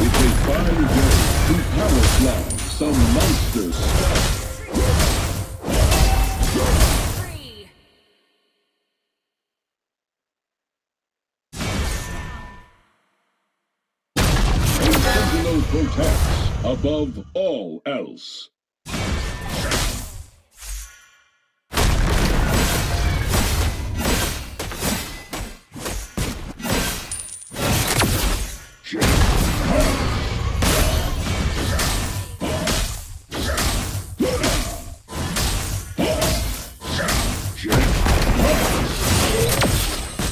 It's a fine day to power slam some monster stuff. Protects above all else.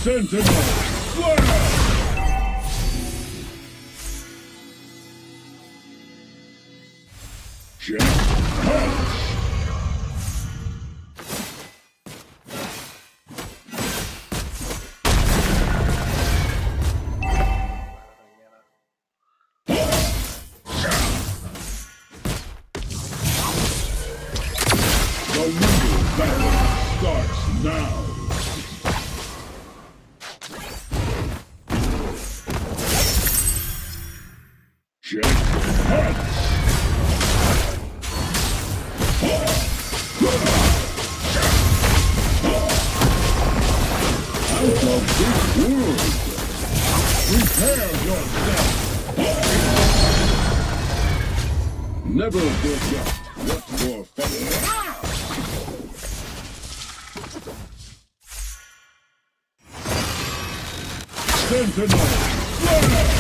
Sentinel, fire! Check. Punch! The legal battle starts now. Check. Punch! Out of this world! Prepare yourself! Never forget what your father... Sentinel! Fire!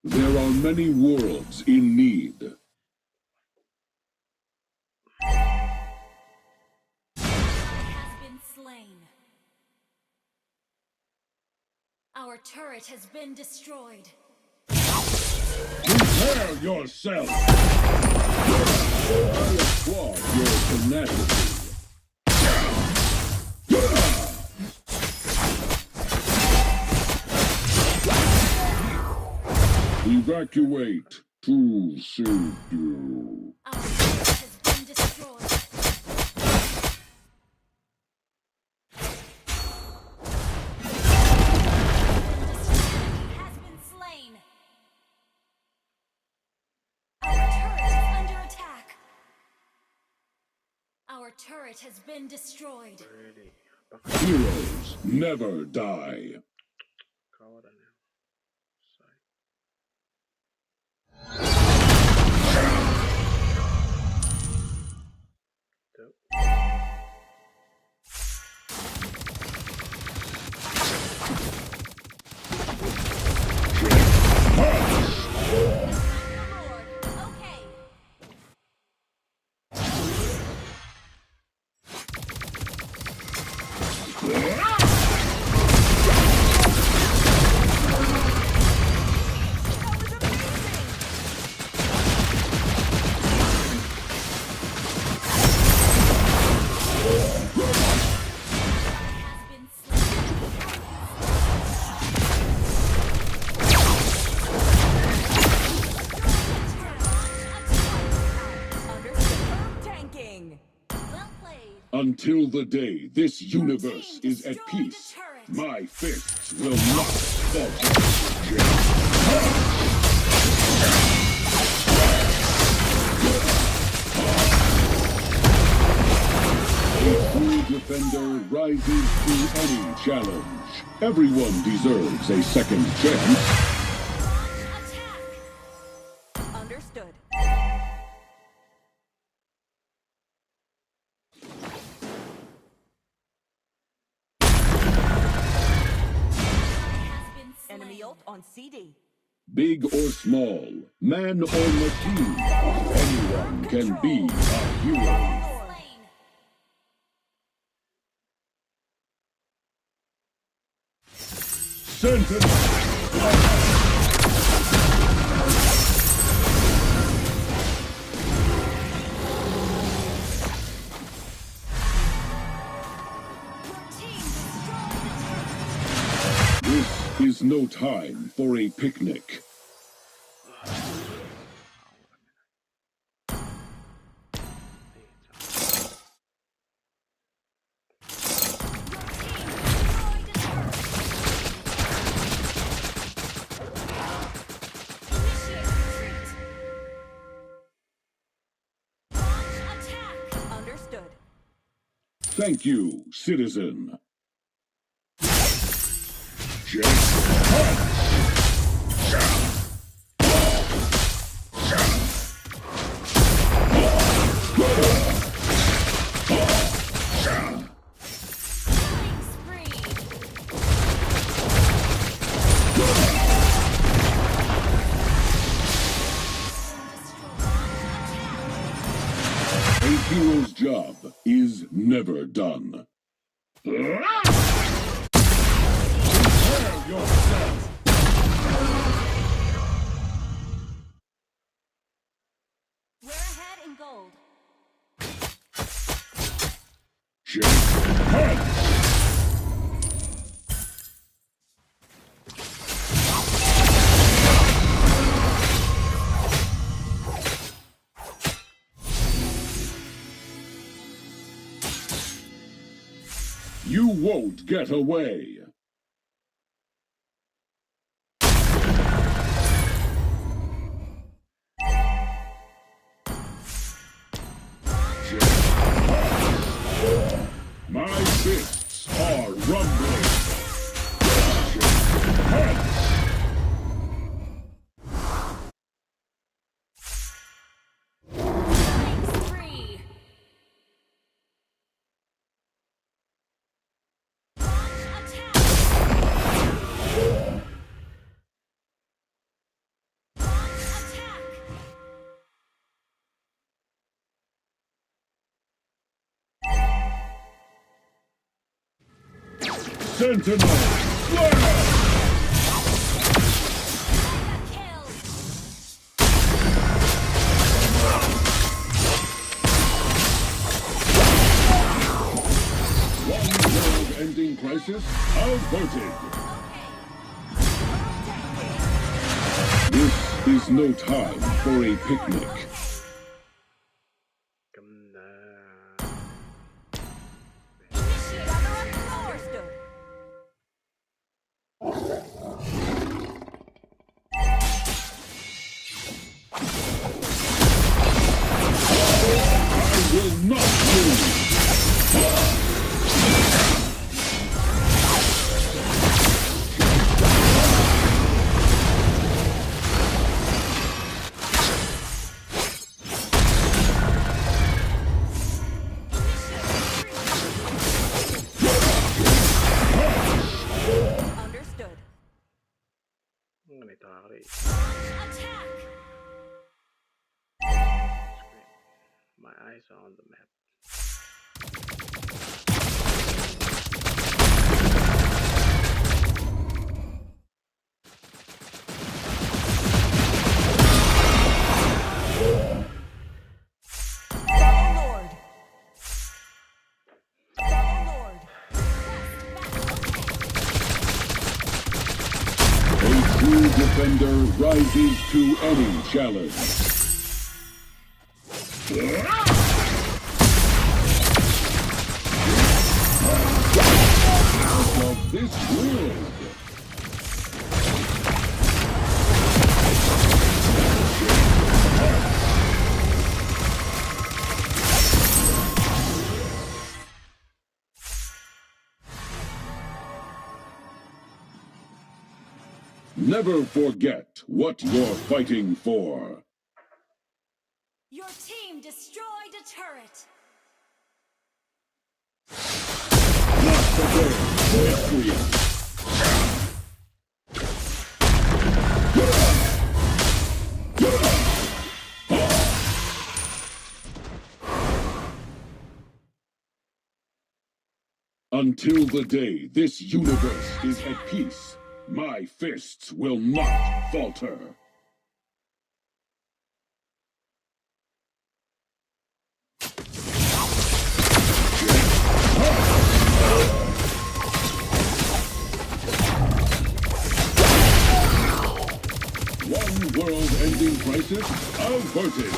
There are many worlds in need. Has been slain. Our turret has been destroyed. Prepare yourself! I applaud your tenacity. Evacuate to safety. Our turret has been destroyed. Has been slain. Our turret is under attack. Our turret has been destroyed. Heroes never die. Until the day this universe is at peace, my fists will not falter. A true defender rises to any challenge. Everyone deserves a second chance. Understood. Enemy ult on CD. Big or small, man or machine, anyone can be a hero. Sentinel! This is no time for a picnic. Understood. Thank you, citizen. A hero's job is never done. Prepare yourself. We're ahead in gold. You won't get away. My fists are rumbling. Sentinel! Flare! One world-ending crisis averted. This is no time for a picnic. Will not lose. Understood. My eyes are on the map. A true defender rises to any challenge. this world. Never forget what you're fighting for. Your team destroyed a turret. Not prepared for miscreants. Until the day this universe is at peace, my fists will not falter. One world-ending crisis averted.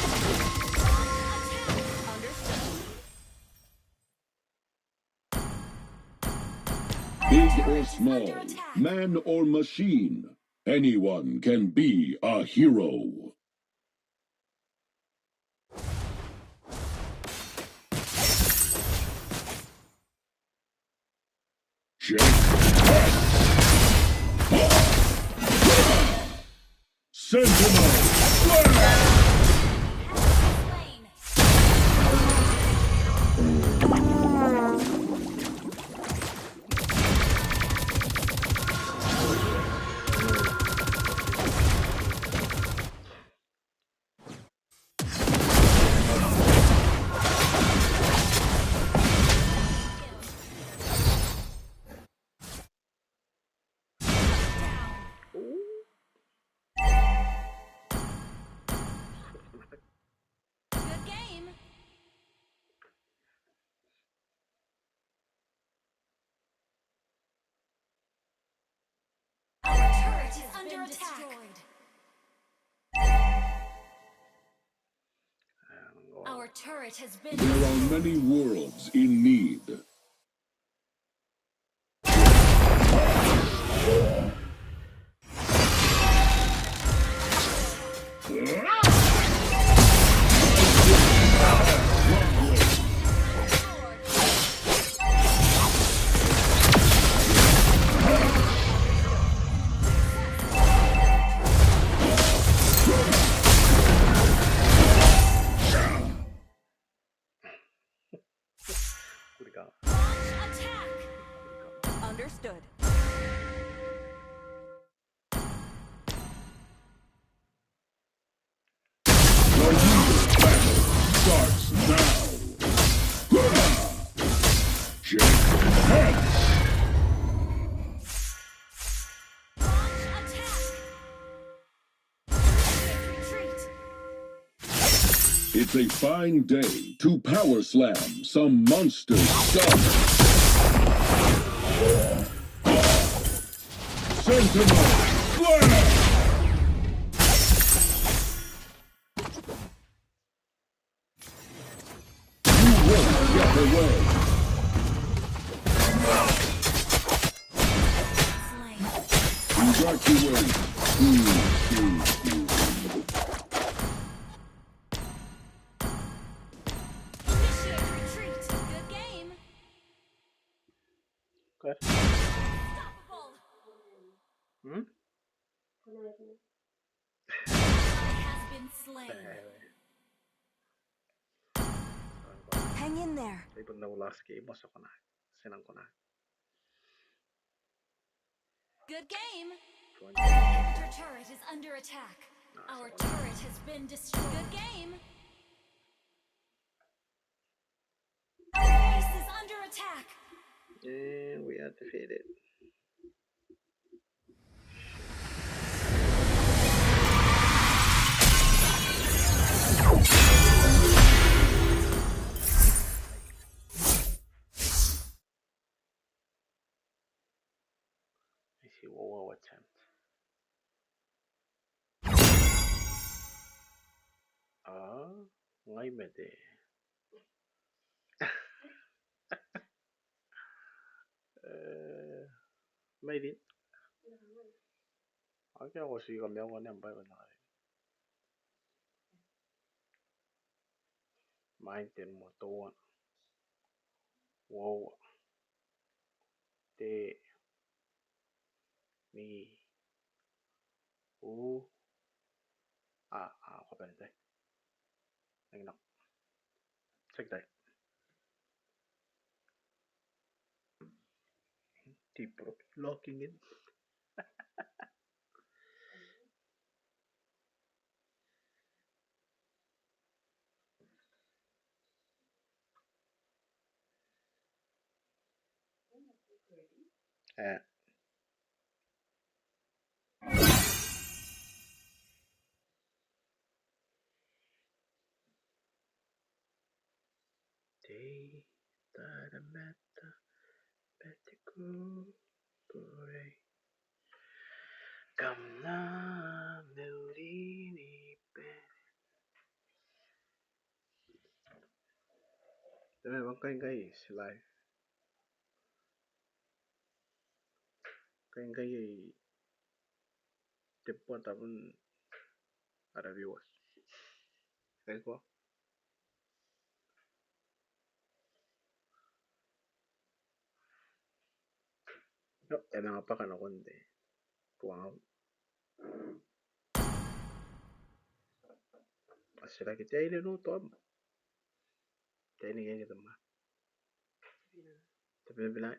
Big or small, man or machine, anyone can be a hero. Check. Sentinel! Flash! Good game. Our turret is under attack. Our turret has been There are many worlds in need. Understood. Starts now. Check. It's a fine day to power slam some monster scum. Sentinel! Flash! You won't get away. Evacuate. Initiate retreat. Good game. Good. Unstoppable. Has been slain. Hang in there. Ibang nawala sa game, basta ko na. Sinang ko na. Good game. Your turret is under attack. Our turret has been destroyed. Good game. Our base is under attack. And we are defeated. I see WoW attempt. Ngkai mede. Mấy đi. Ở cái hồ sĩ còn béo con em bay bên này. Mai tiền một tô. Wow. Tê. Mi. U. Có bên đây. Anh nọc. Check đây. Deep locking in. Day da meta betiku pure kamna melini pe. Thế này băng cây slide cây tipe tahun ada viewers kayak gua no emang apa kan aku nanti tuang asal kita ini no tom kita ini kayak gitu mah tapi bilang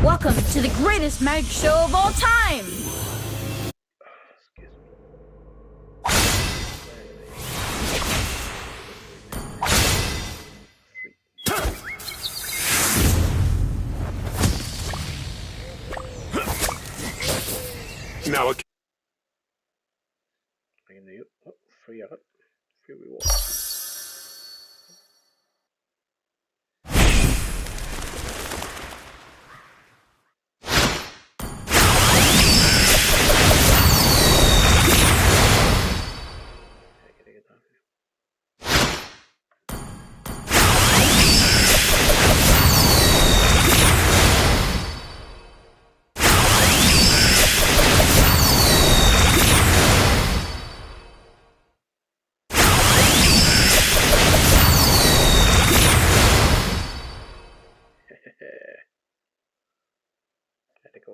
Welcome to the greatest magic show of all time! Now ini yuk free ya kan free reward Let it go.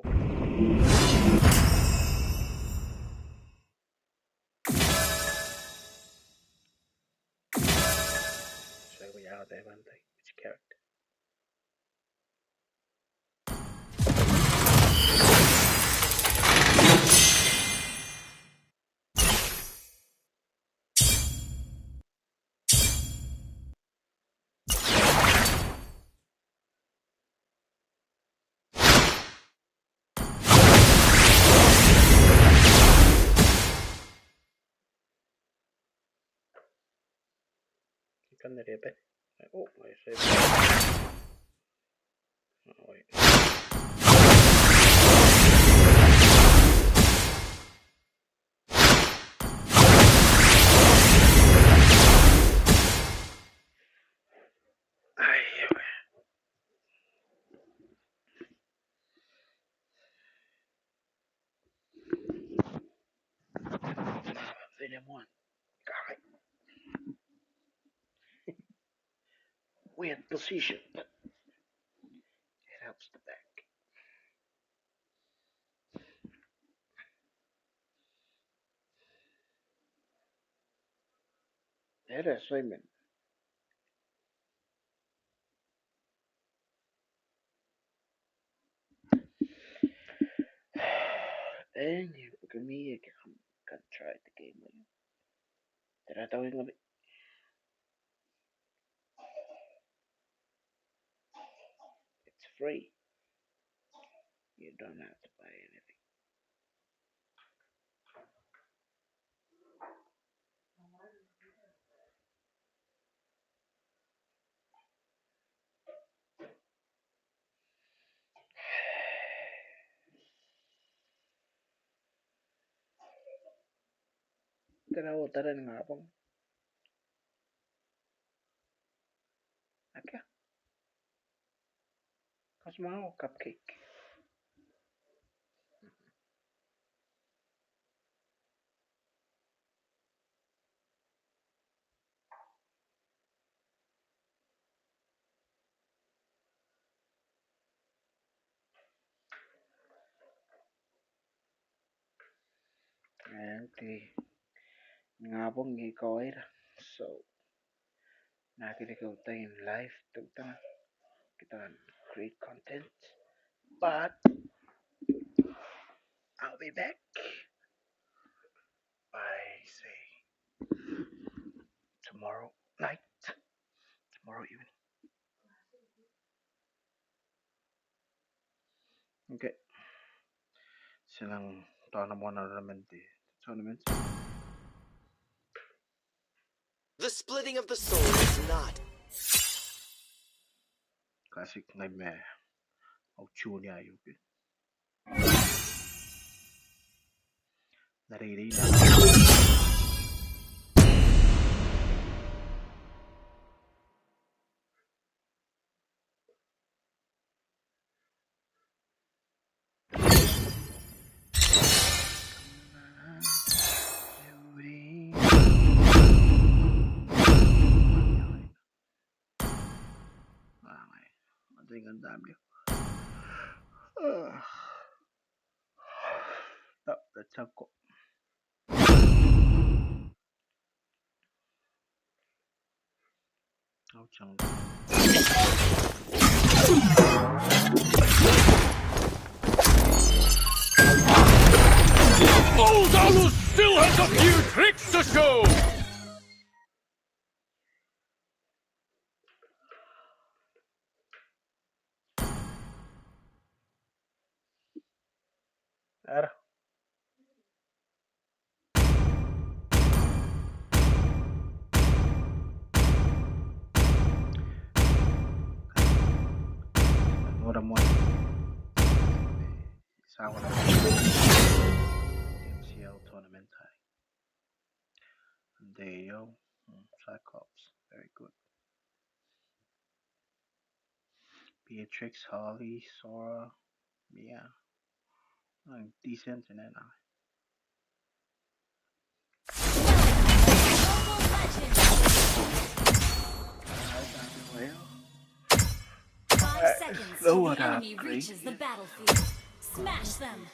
So we are there one day. Which character? Kan dari apa? Oh, I say. Oh, wait. Ay, William one. God. Weird position, but it helps the back. That assignment. And you look at me, I can try the game with you. Did I tell you? It's free. You don't have to buy anything. Tara tara nga pong. Akya. Kas mau cupcake. Nanti ngapong gikoy ra. So nakita tayo in live tugtang kita create content, but I'll be back by say tomorrow night, tomorrow evening. Okay. Silang tournament. The splitting of the soul is not. Classic nightmare. Auchunia yun. Naririnig. Ang dami. That's how ko. Old Alus still has a few tricks to show! Ara. Mura-mura. Sawa na. MCL tournament high. Deo. Cyclops. Very good. Beatrix, Holly, Sora. Yeah. Decent in it now. 5 seconds till the enemy reaches the battlefield. Smash them.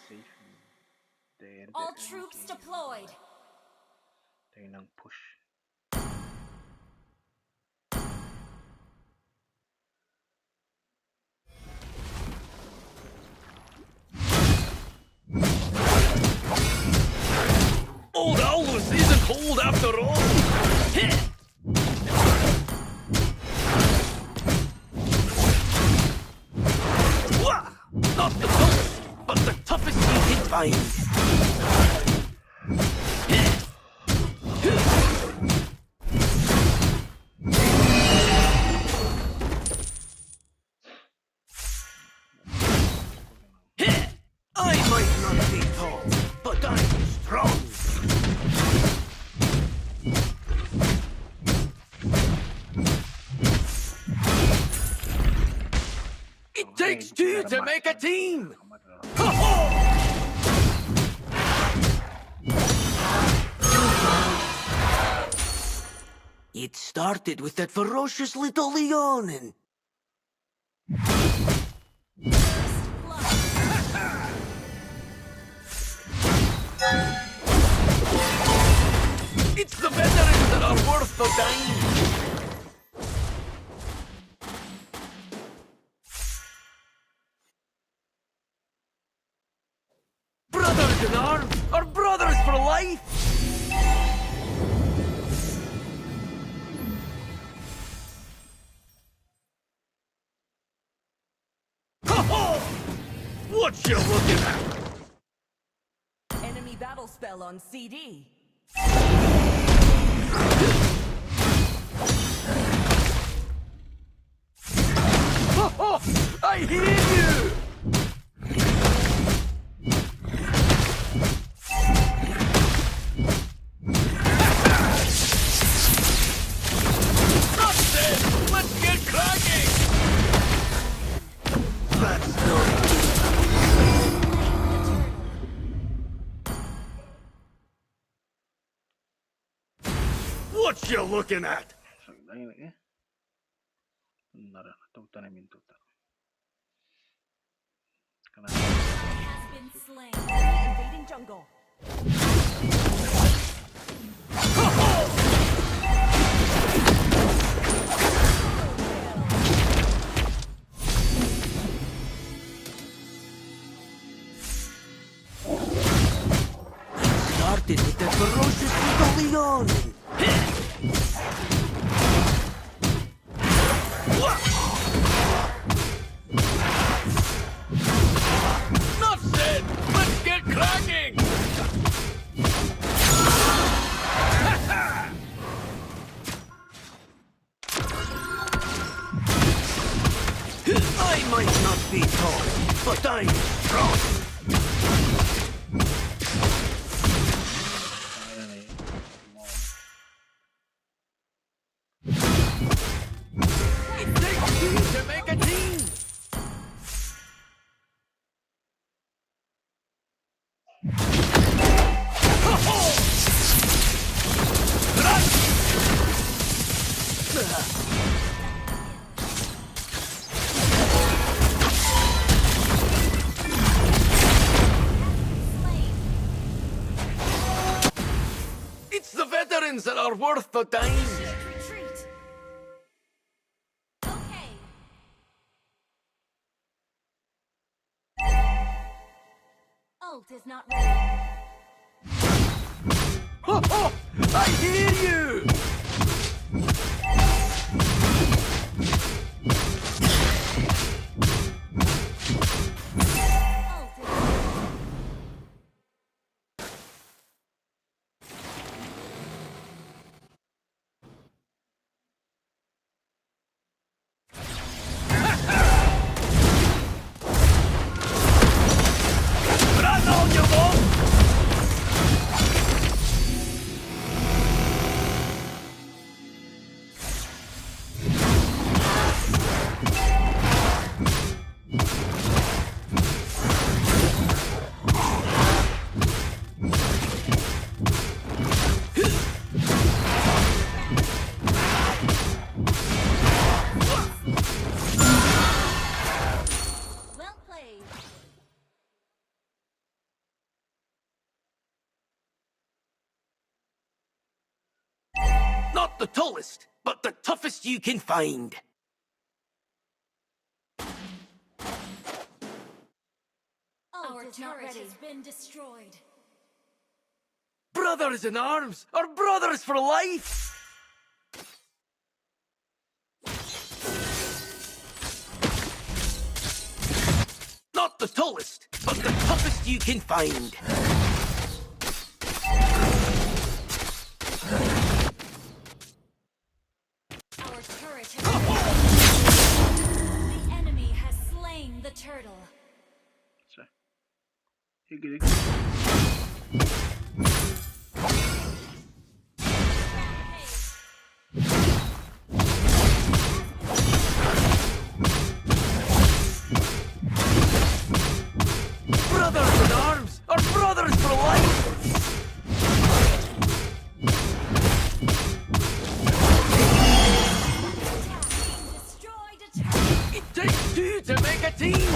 All troops deployed. Tayo nang push. Old Alus isn't cold after all! Not the toughest, but the toughest you can find. I might not be tall, but I'm strong. It takes two to make a team. It started with that ferocious little Leonin. It's the veterans that are worth the dime. Brothers in arms are brothers for life. What you looking at? Enemy battle spell on CD. I hear you! What you looking at? Has been slain. Invading jungle. Started with the ferocious Leon. Enough said! Let's get cracking! I might not be tall, but I'm strong. It takes two to make a team! It's the veterans that are worth the time! Retreat. Okay. Ult is not ready. Oh, oh, I hear you! Run on, you won't! Well played. Not the tallest, but the toughest you can find. Our turret has been destroyed. Brothers in arms are brothers for life. Not the tallest, but the toughest you can find. Our turret has The enemy has slain the turtle. Brothers in arms are brothers for life. Destroyed a turret. It takes two to make a team.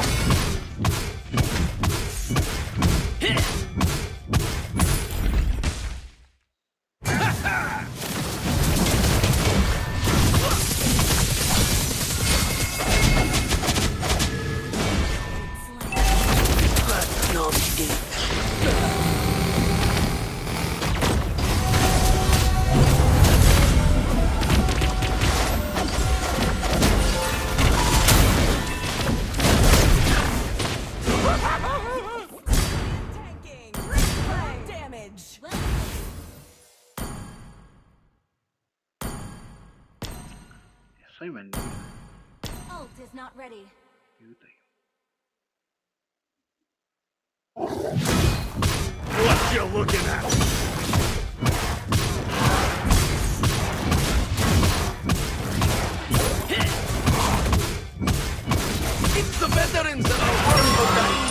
That's not it. Tanking. Critical damage. Ult is not ready. What you looking at? It's the veterans that are worth the time.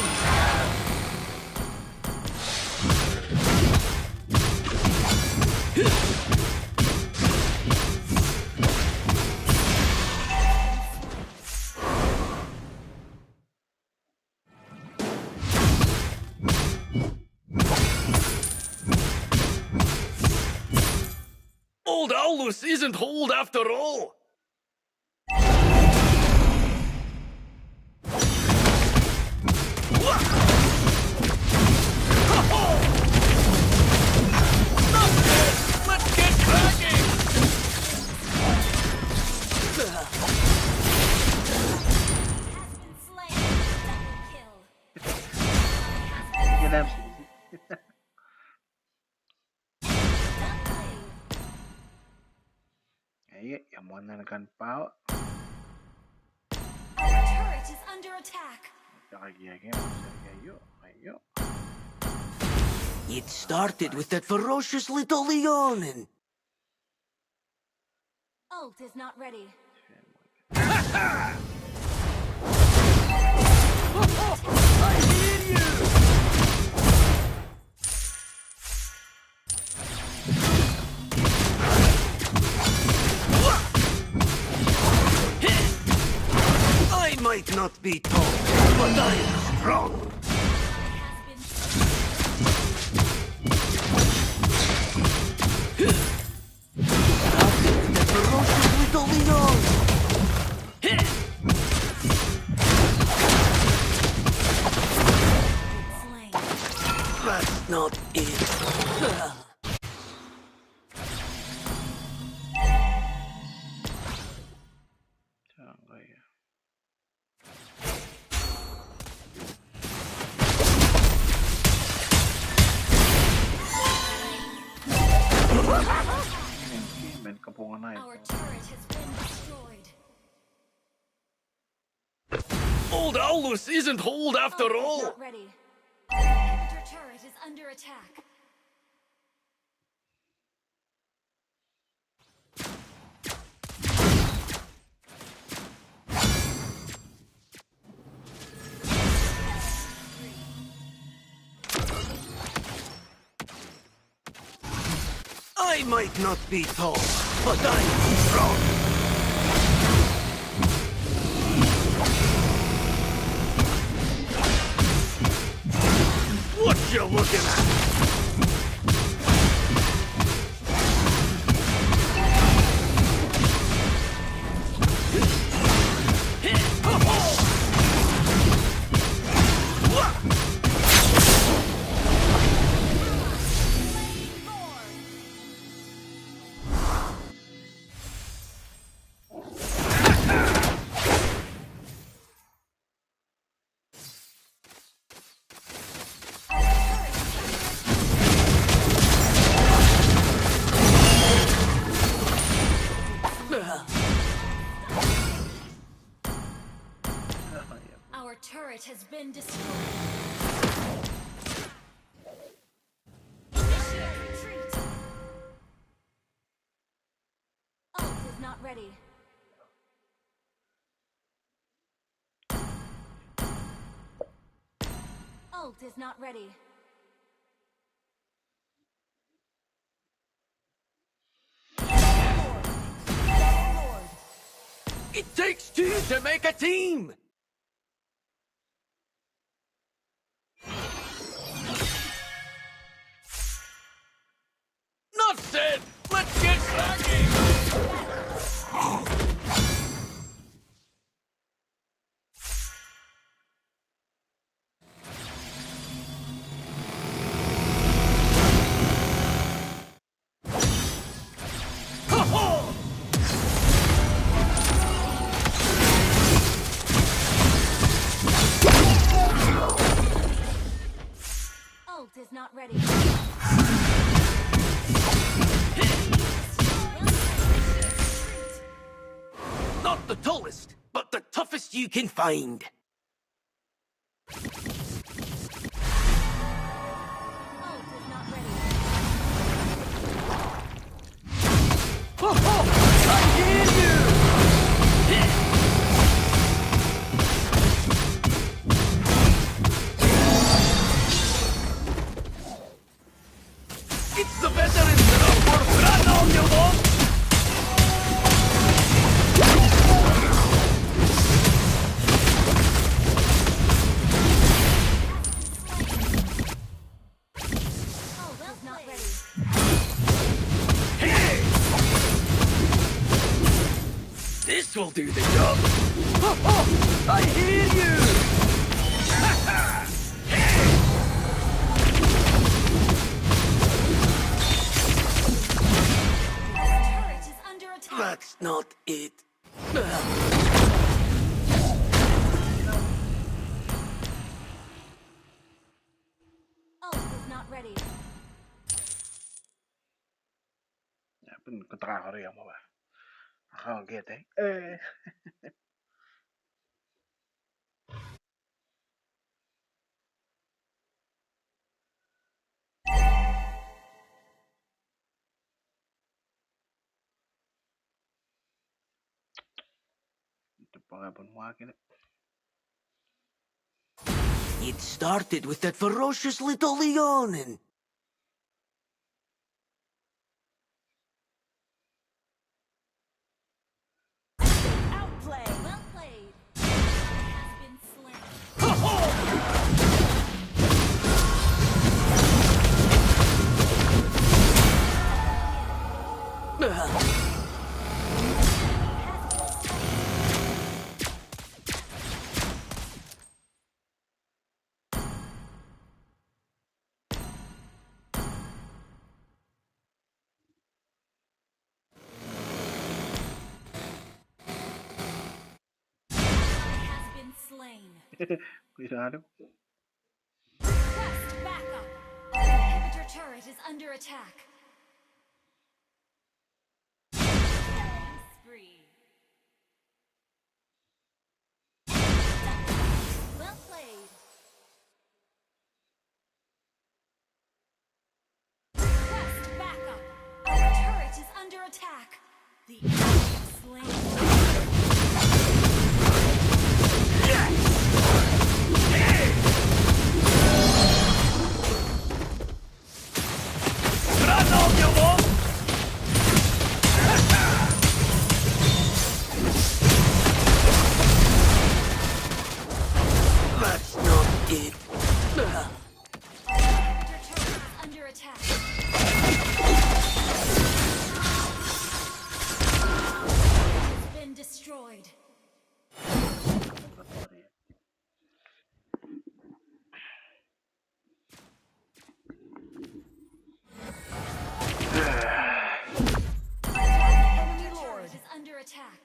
Aulus isn't old after all. Let's get cracking! Get them. Hey, yang mana kan pau? Our turret is under attack. It started with that ferocious little Leonin. Ult is not ready. I hear you! I might not be tall, but I am strong. The ferocious little Leon. That's not it. Our turret has been destroyed. Old Aulus isn't old after all. Not ready. Inhibitor turret is under attack. I might not be tall, but I am strong. What you looking at? Our turret has been destroyed. Initiate retreat. Ult is not ready. Ult is not ready. It takes two to make a team! Not said! Let's get cracking! Ult is not ready. Not the tallest, but the toughest you can find. Ult is not ready. I hear you! It's the veterans that are worth run on you, dog! Ult is not ready. Hey! Not the tallest, but the toughest you can find. Not the tallest, but the toughest you can find. This will do the job. I hear you! Turret is under attack. That's not it. Ult is not ready. Ya, pun kontra rin mo ba? Ako get eh. Ito pa nga pun mo akin. It started with that ferocious little Leonin. Outplay. Well played. Has been slain. Has been slain. Cuidado. Request backup. Our inhibitor turret is under attack. Killing spree. Well played. Request backup. Our turret is under attack. The enemy is slain. That's not it. Inhibitor turret is under attack. Has been destroyed. Enemy lord is under attack.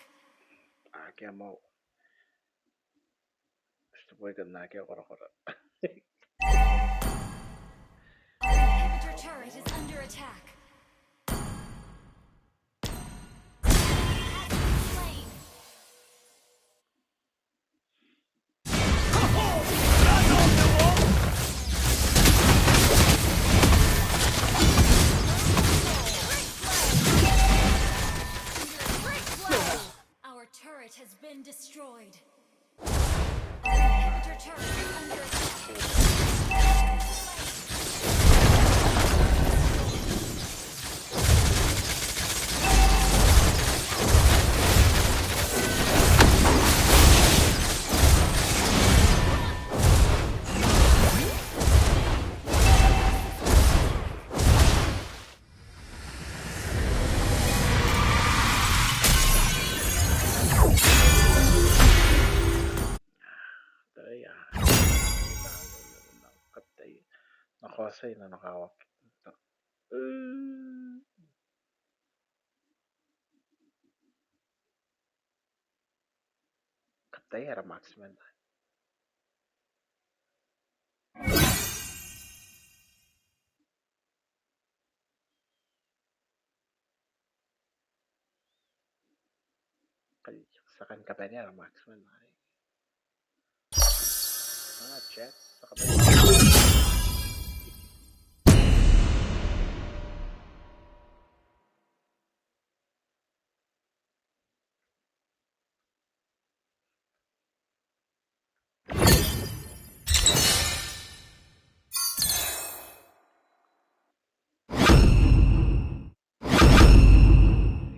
Kaya mo. Gusto po ikan na kaya kora-kora. Our inhibitor turret is under attack. Has been slain. Our turret has been destroyed. Our inhibitor turret is under attack. Nakasay na nakawak. Katay era marksman. Sakan katay era marksman. Chat. Sa katay.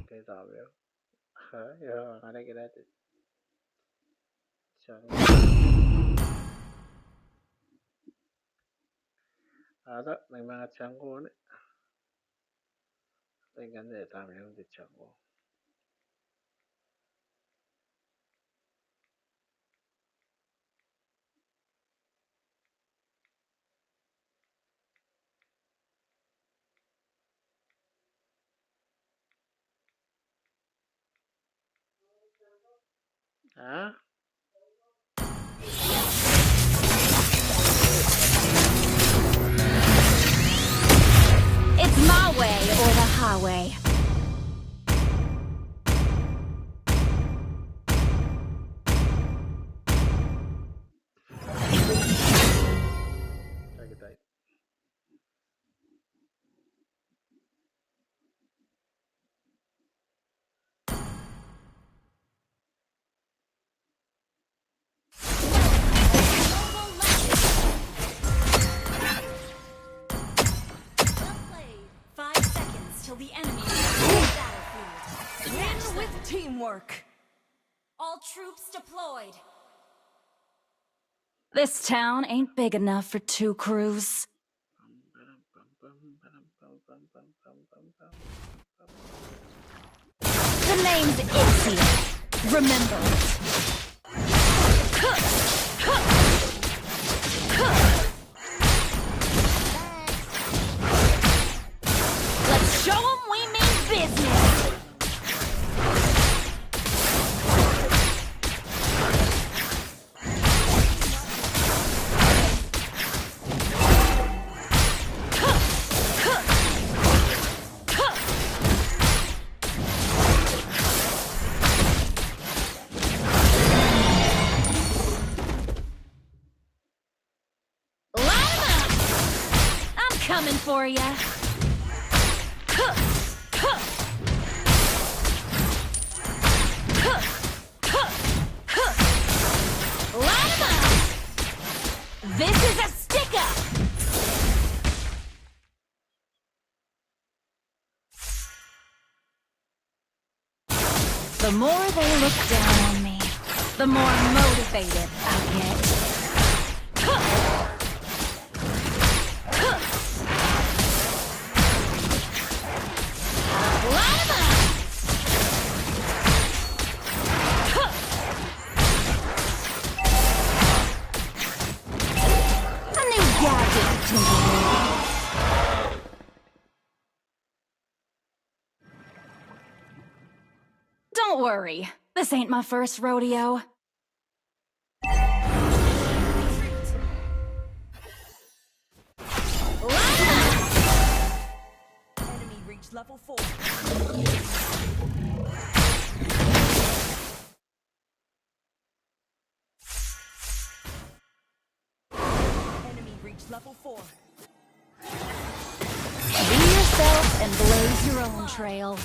Kaya sabi yun. Yung kanay natin. Ada, may mga tiyangko ulit. Ito yung ganda eh, tama yung tiyangko. Huh? It's my way or the highway. Sakit tayo. Till the enemy is on the battlefield. Win with teamwork. All troops deployed. This town ain't big enough for 2 crews. The name's Ixia. Remember it. Let's show them we mean business. Coming for ya. Line 'em up. This is a stick-up. The more they look down on me, the more motivated I get. Don't worry, this ain't my first rodeo. Enemy reached level 4. Enemy reached level 4. Be yourself and blaze your own trail.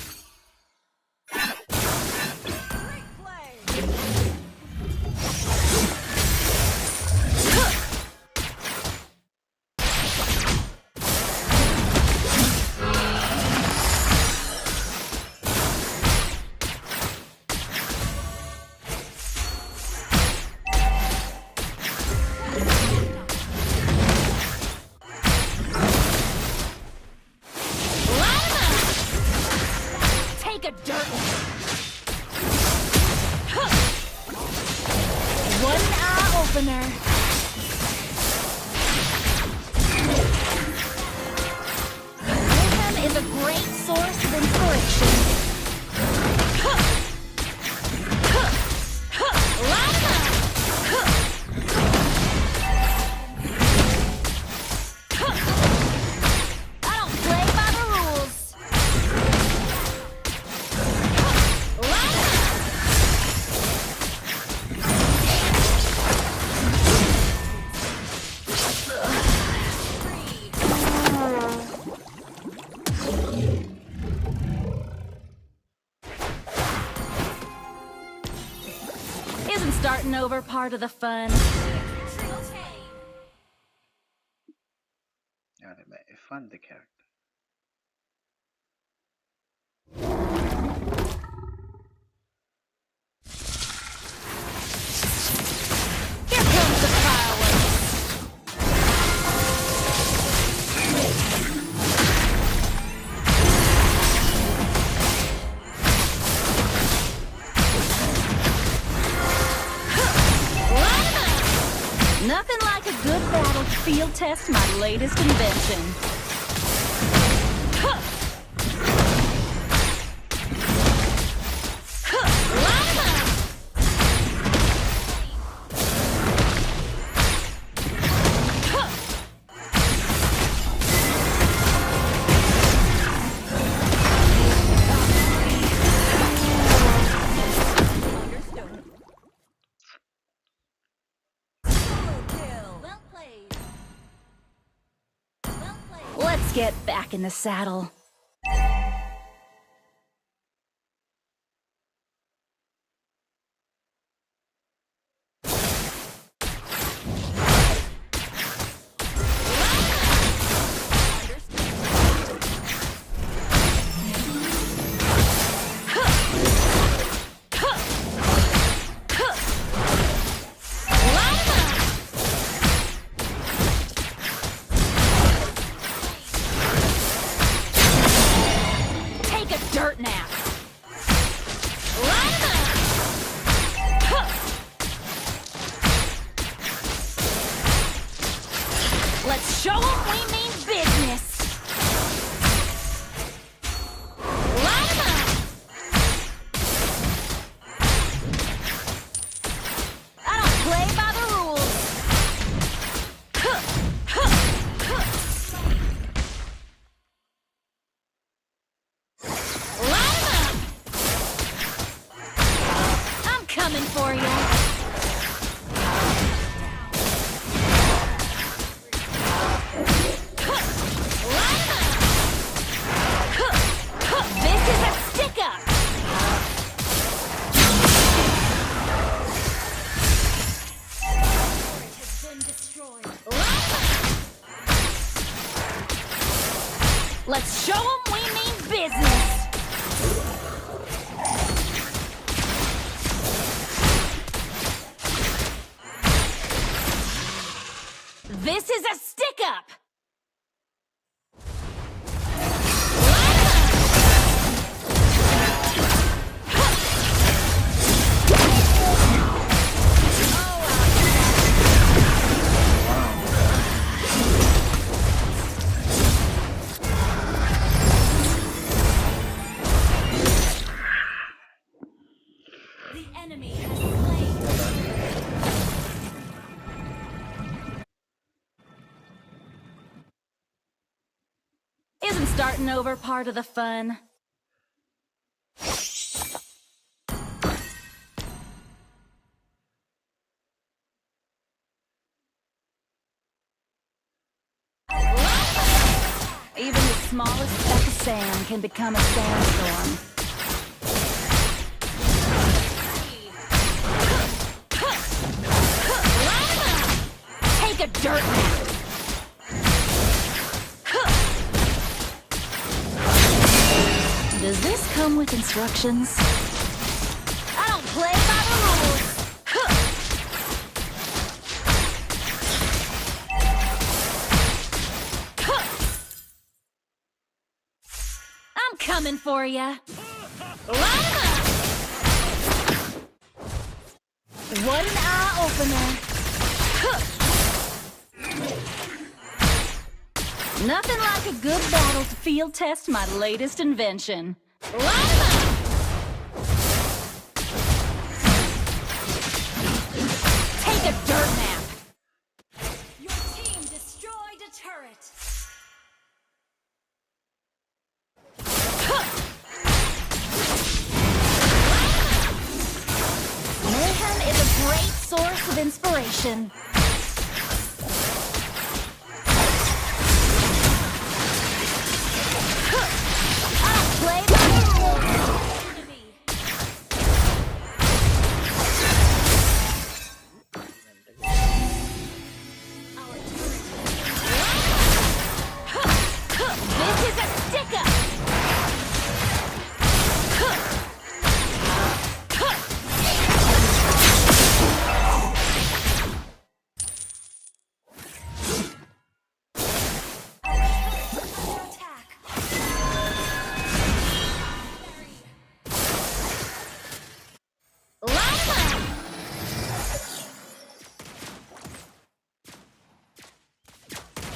Take a dirt one eye opener. Rhythm is a great source of inspiration. Line 'em up. I don't play by the rules. Line 'em up. Isn't starting over part of the fun? يعني ما fun the character. Here comes the fireworks. Nothing like a good battle to field test my latest invention. Line 'em up. get back in the saddle. Dirt nap. Let's show them we mean business. I don't play by the rules. Coming for you. This is a stick-up. Let's show them we mean business. This is a stick-up! The enemy has slain. Isn't starting over part of the fun? Even the smallest speck of sand can become a sandstorm. Take a dirt nap. Does this come with instructions? I don't play by the rules. I'm coming for ya. What an eye opener. Nothing like a good battle to field test my latest invention. Take a dirt nap. Your team destroyed a turret. Mayhem is a great source of inspiration. Play by the rules. This is a stick-up.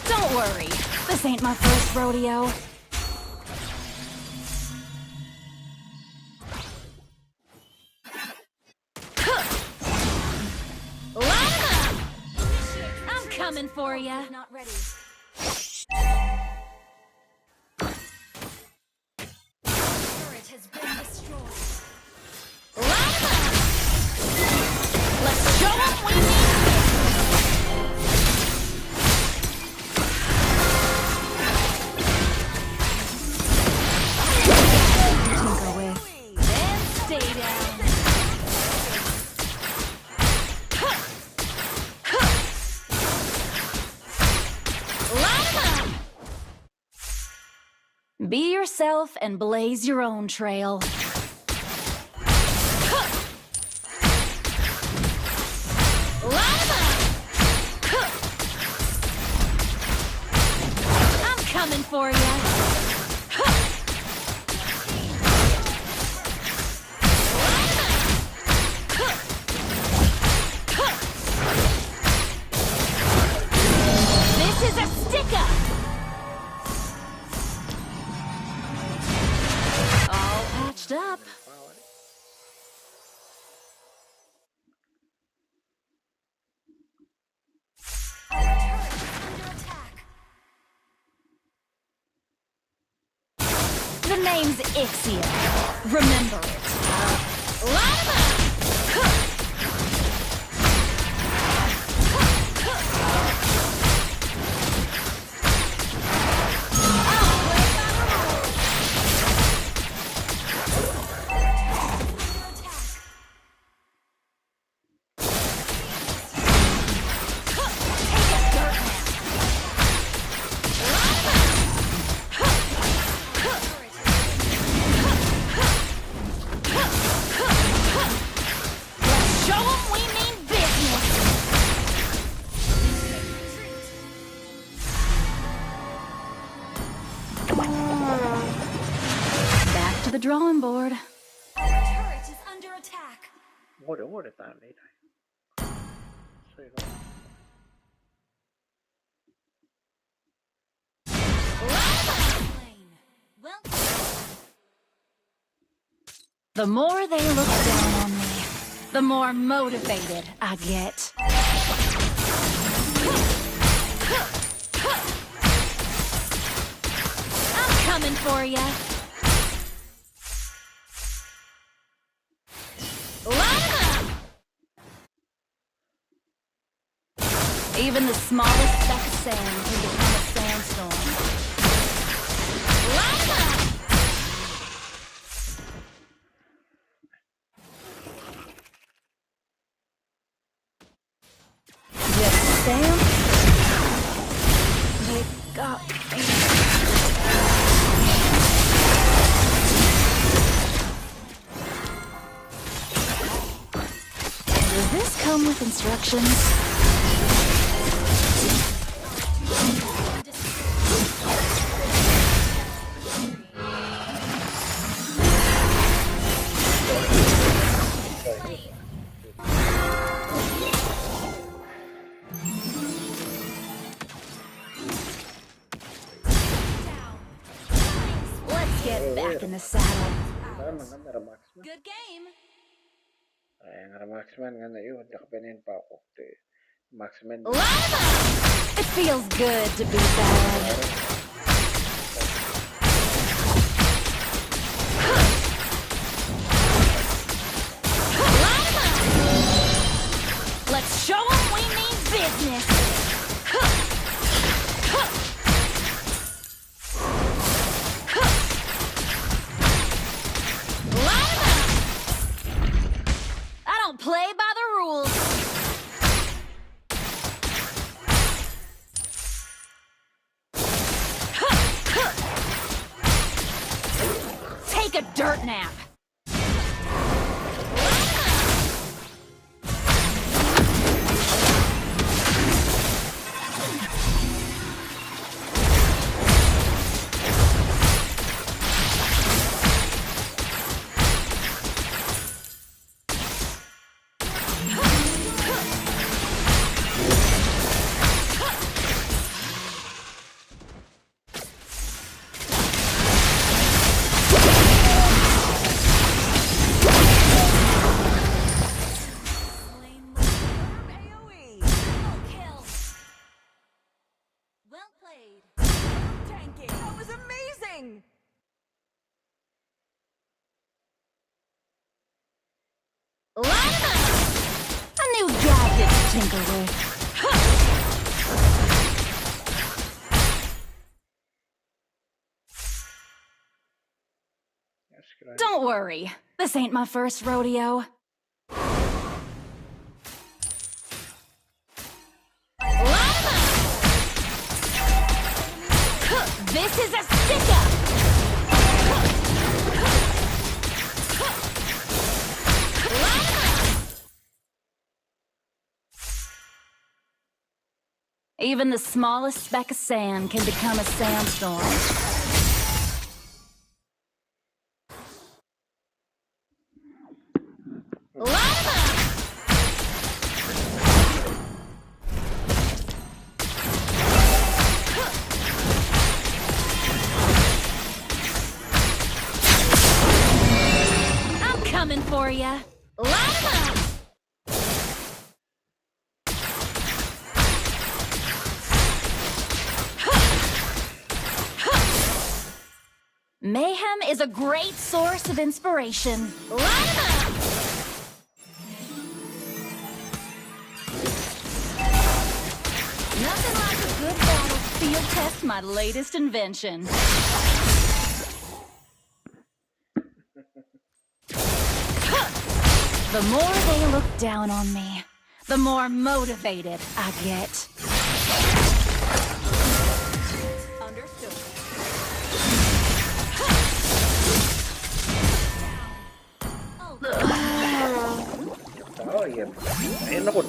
Don't worry, this ain't my first rodeo. I'm coming for ya. Not ready. Turret has been destroyed. Let's show them we need. Be yourself and blaze your own trail. I'm coming for ya. This is a stick-up. All patched up. The name's Ixia. Remember it. Back to the drawing board. Our turret is under attack. What time later? The more they look down on me, the more motivated I get. I'm coming for ya. Even the smallest speck of sand can become a sandstorm. Yes, Sam. They got me. Does this come with instructions? Let's get back in the saddle. Good game. Ay, nga Maxman nga na yun. Nakapanin pa ako. Maxman. It feels good to be bad. Let's show them we mean business. I don't play by the rules. Take a dirt nap. Tanky, that was amazing! A new gadget to tinker with. Don't worry, this ain't my first rodeo. This is a stick-up! Even the smallest speck of sand can become a sandstorm. I'm coming for ya. Line 'em up. Mayhem is a great source of inspiration. Line 'em up. Nothing like a good battle to field test my latest invention. The more they look down on me, the more motivated I get. Understood. Oh iya, enak kok.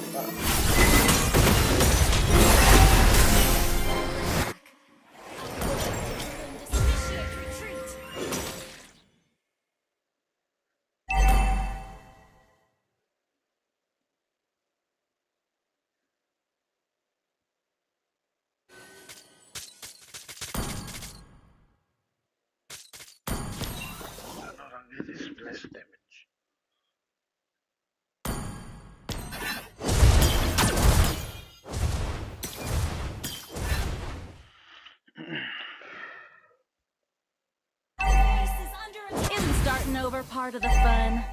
Orangnya di splash damage. Isn't starting over part of the fun?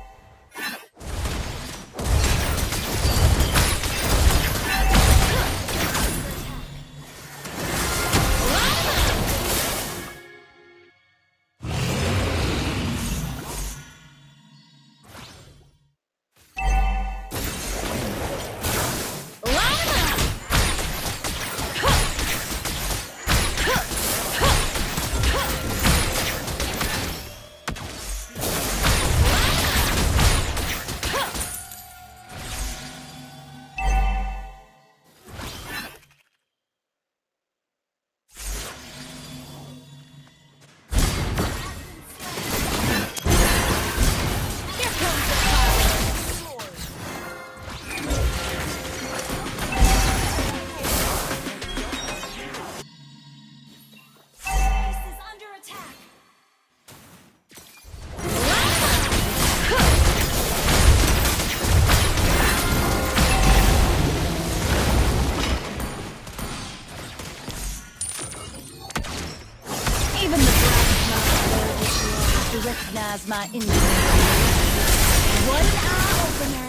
Even the black to recognize my ingenuity. What an eye-opener!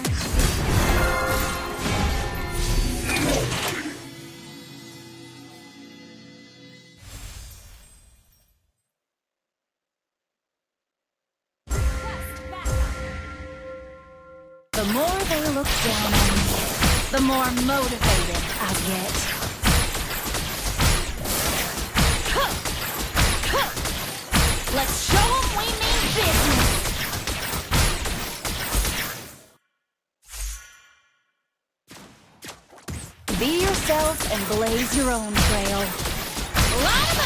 The more they look down on me, the more motivated I get. Let's show them we mean business! Be yourselves and blaze your own trail. Line 'em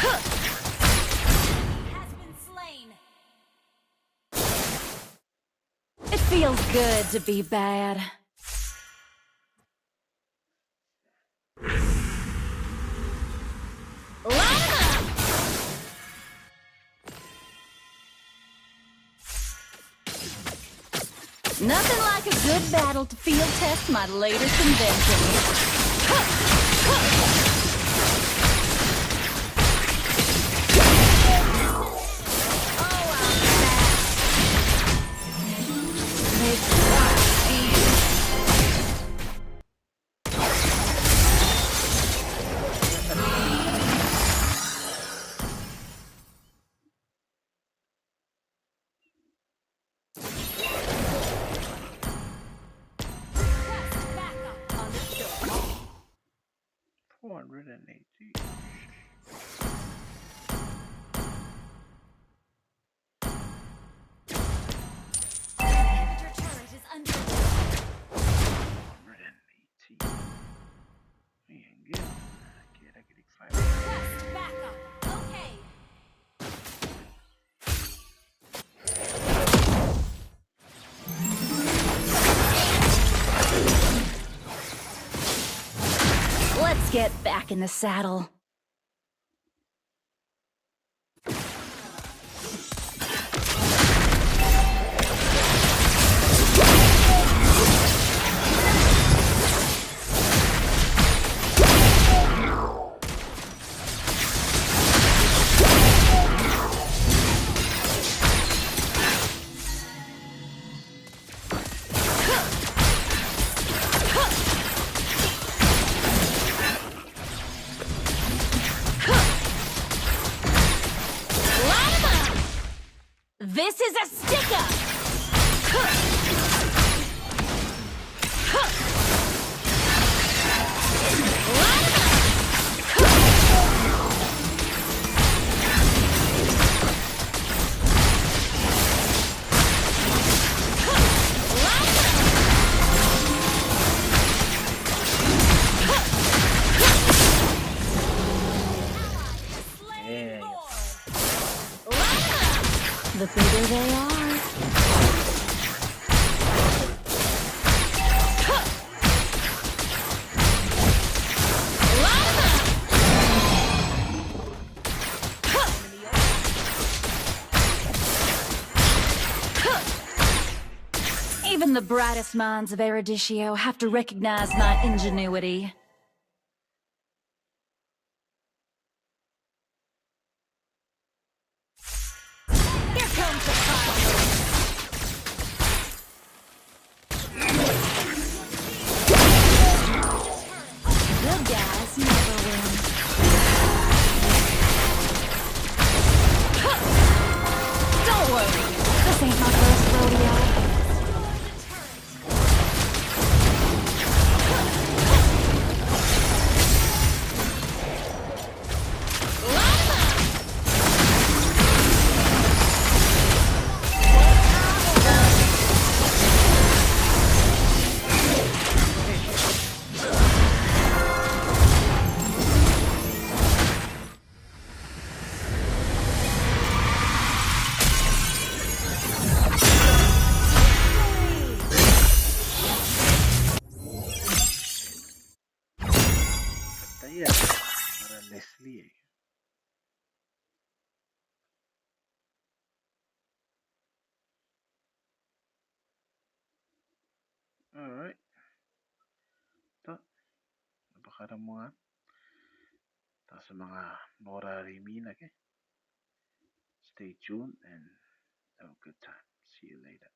up! Has been slain. It feels good to be bad. Nothing like a good battle to field test my latest invention. get back in the saddle. This is a stick-up! The bigger they are. Even the brightest minds of Erudicio have to recognize my ingenuity. Here comes the fire! Good guys never win. Don't worry, this ain't my first rodeo. Alright. Ito. Napakaramuhan. Ito sa mga Nora Rimina. Okay? Stay tuned and have a good time. See you later.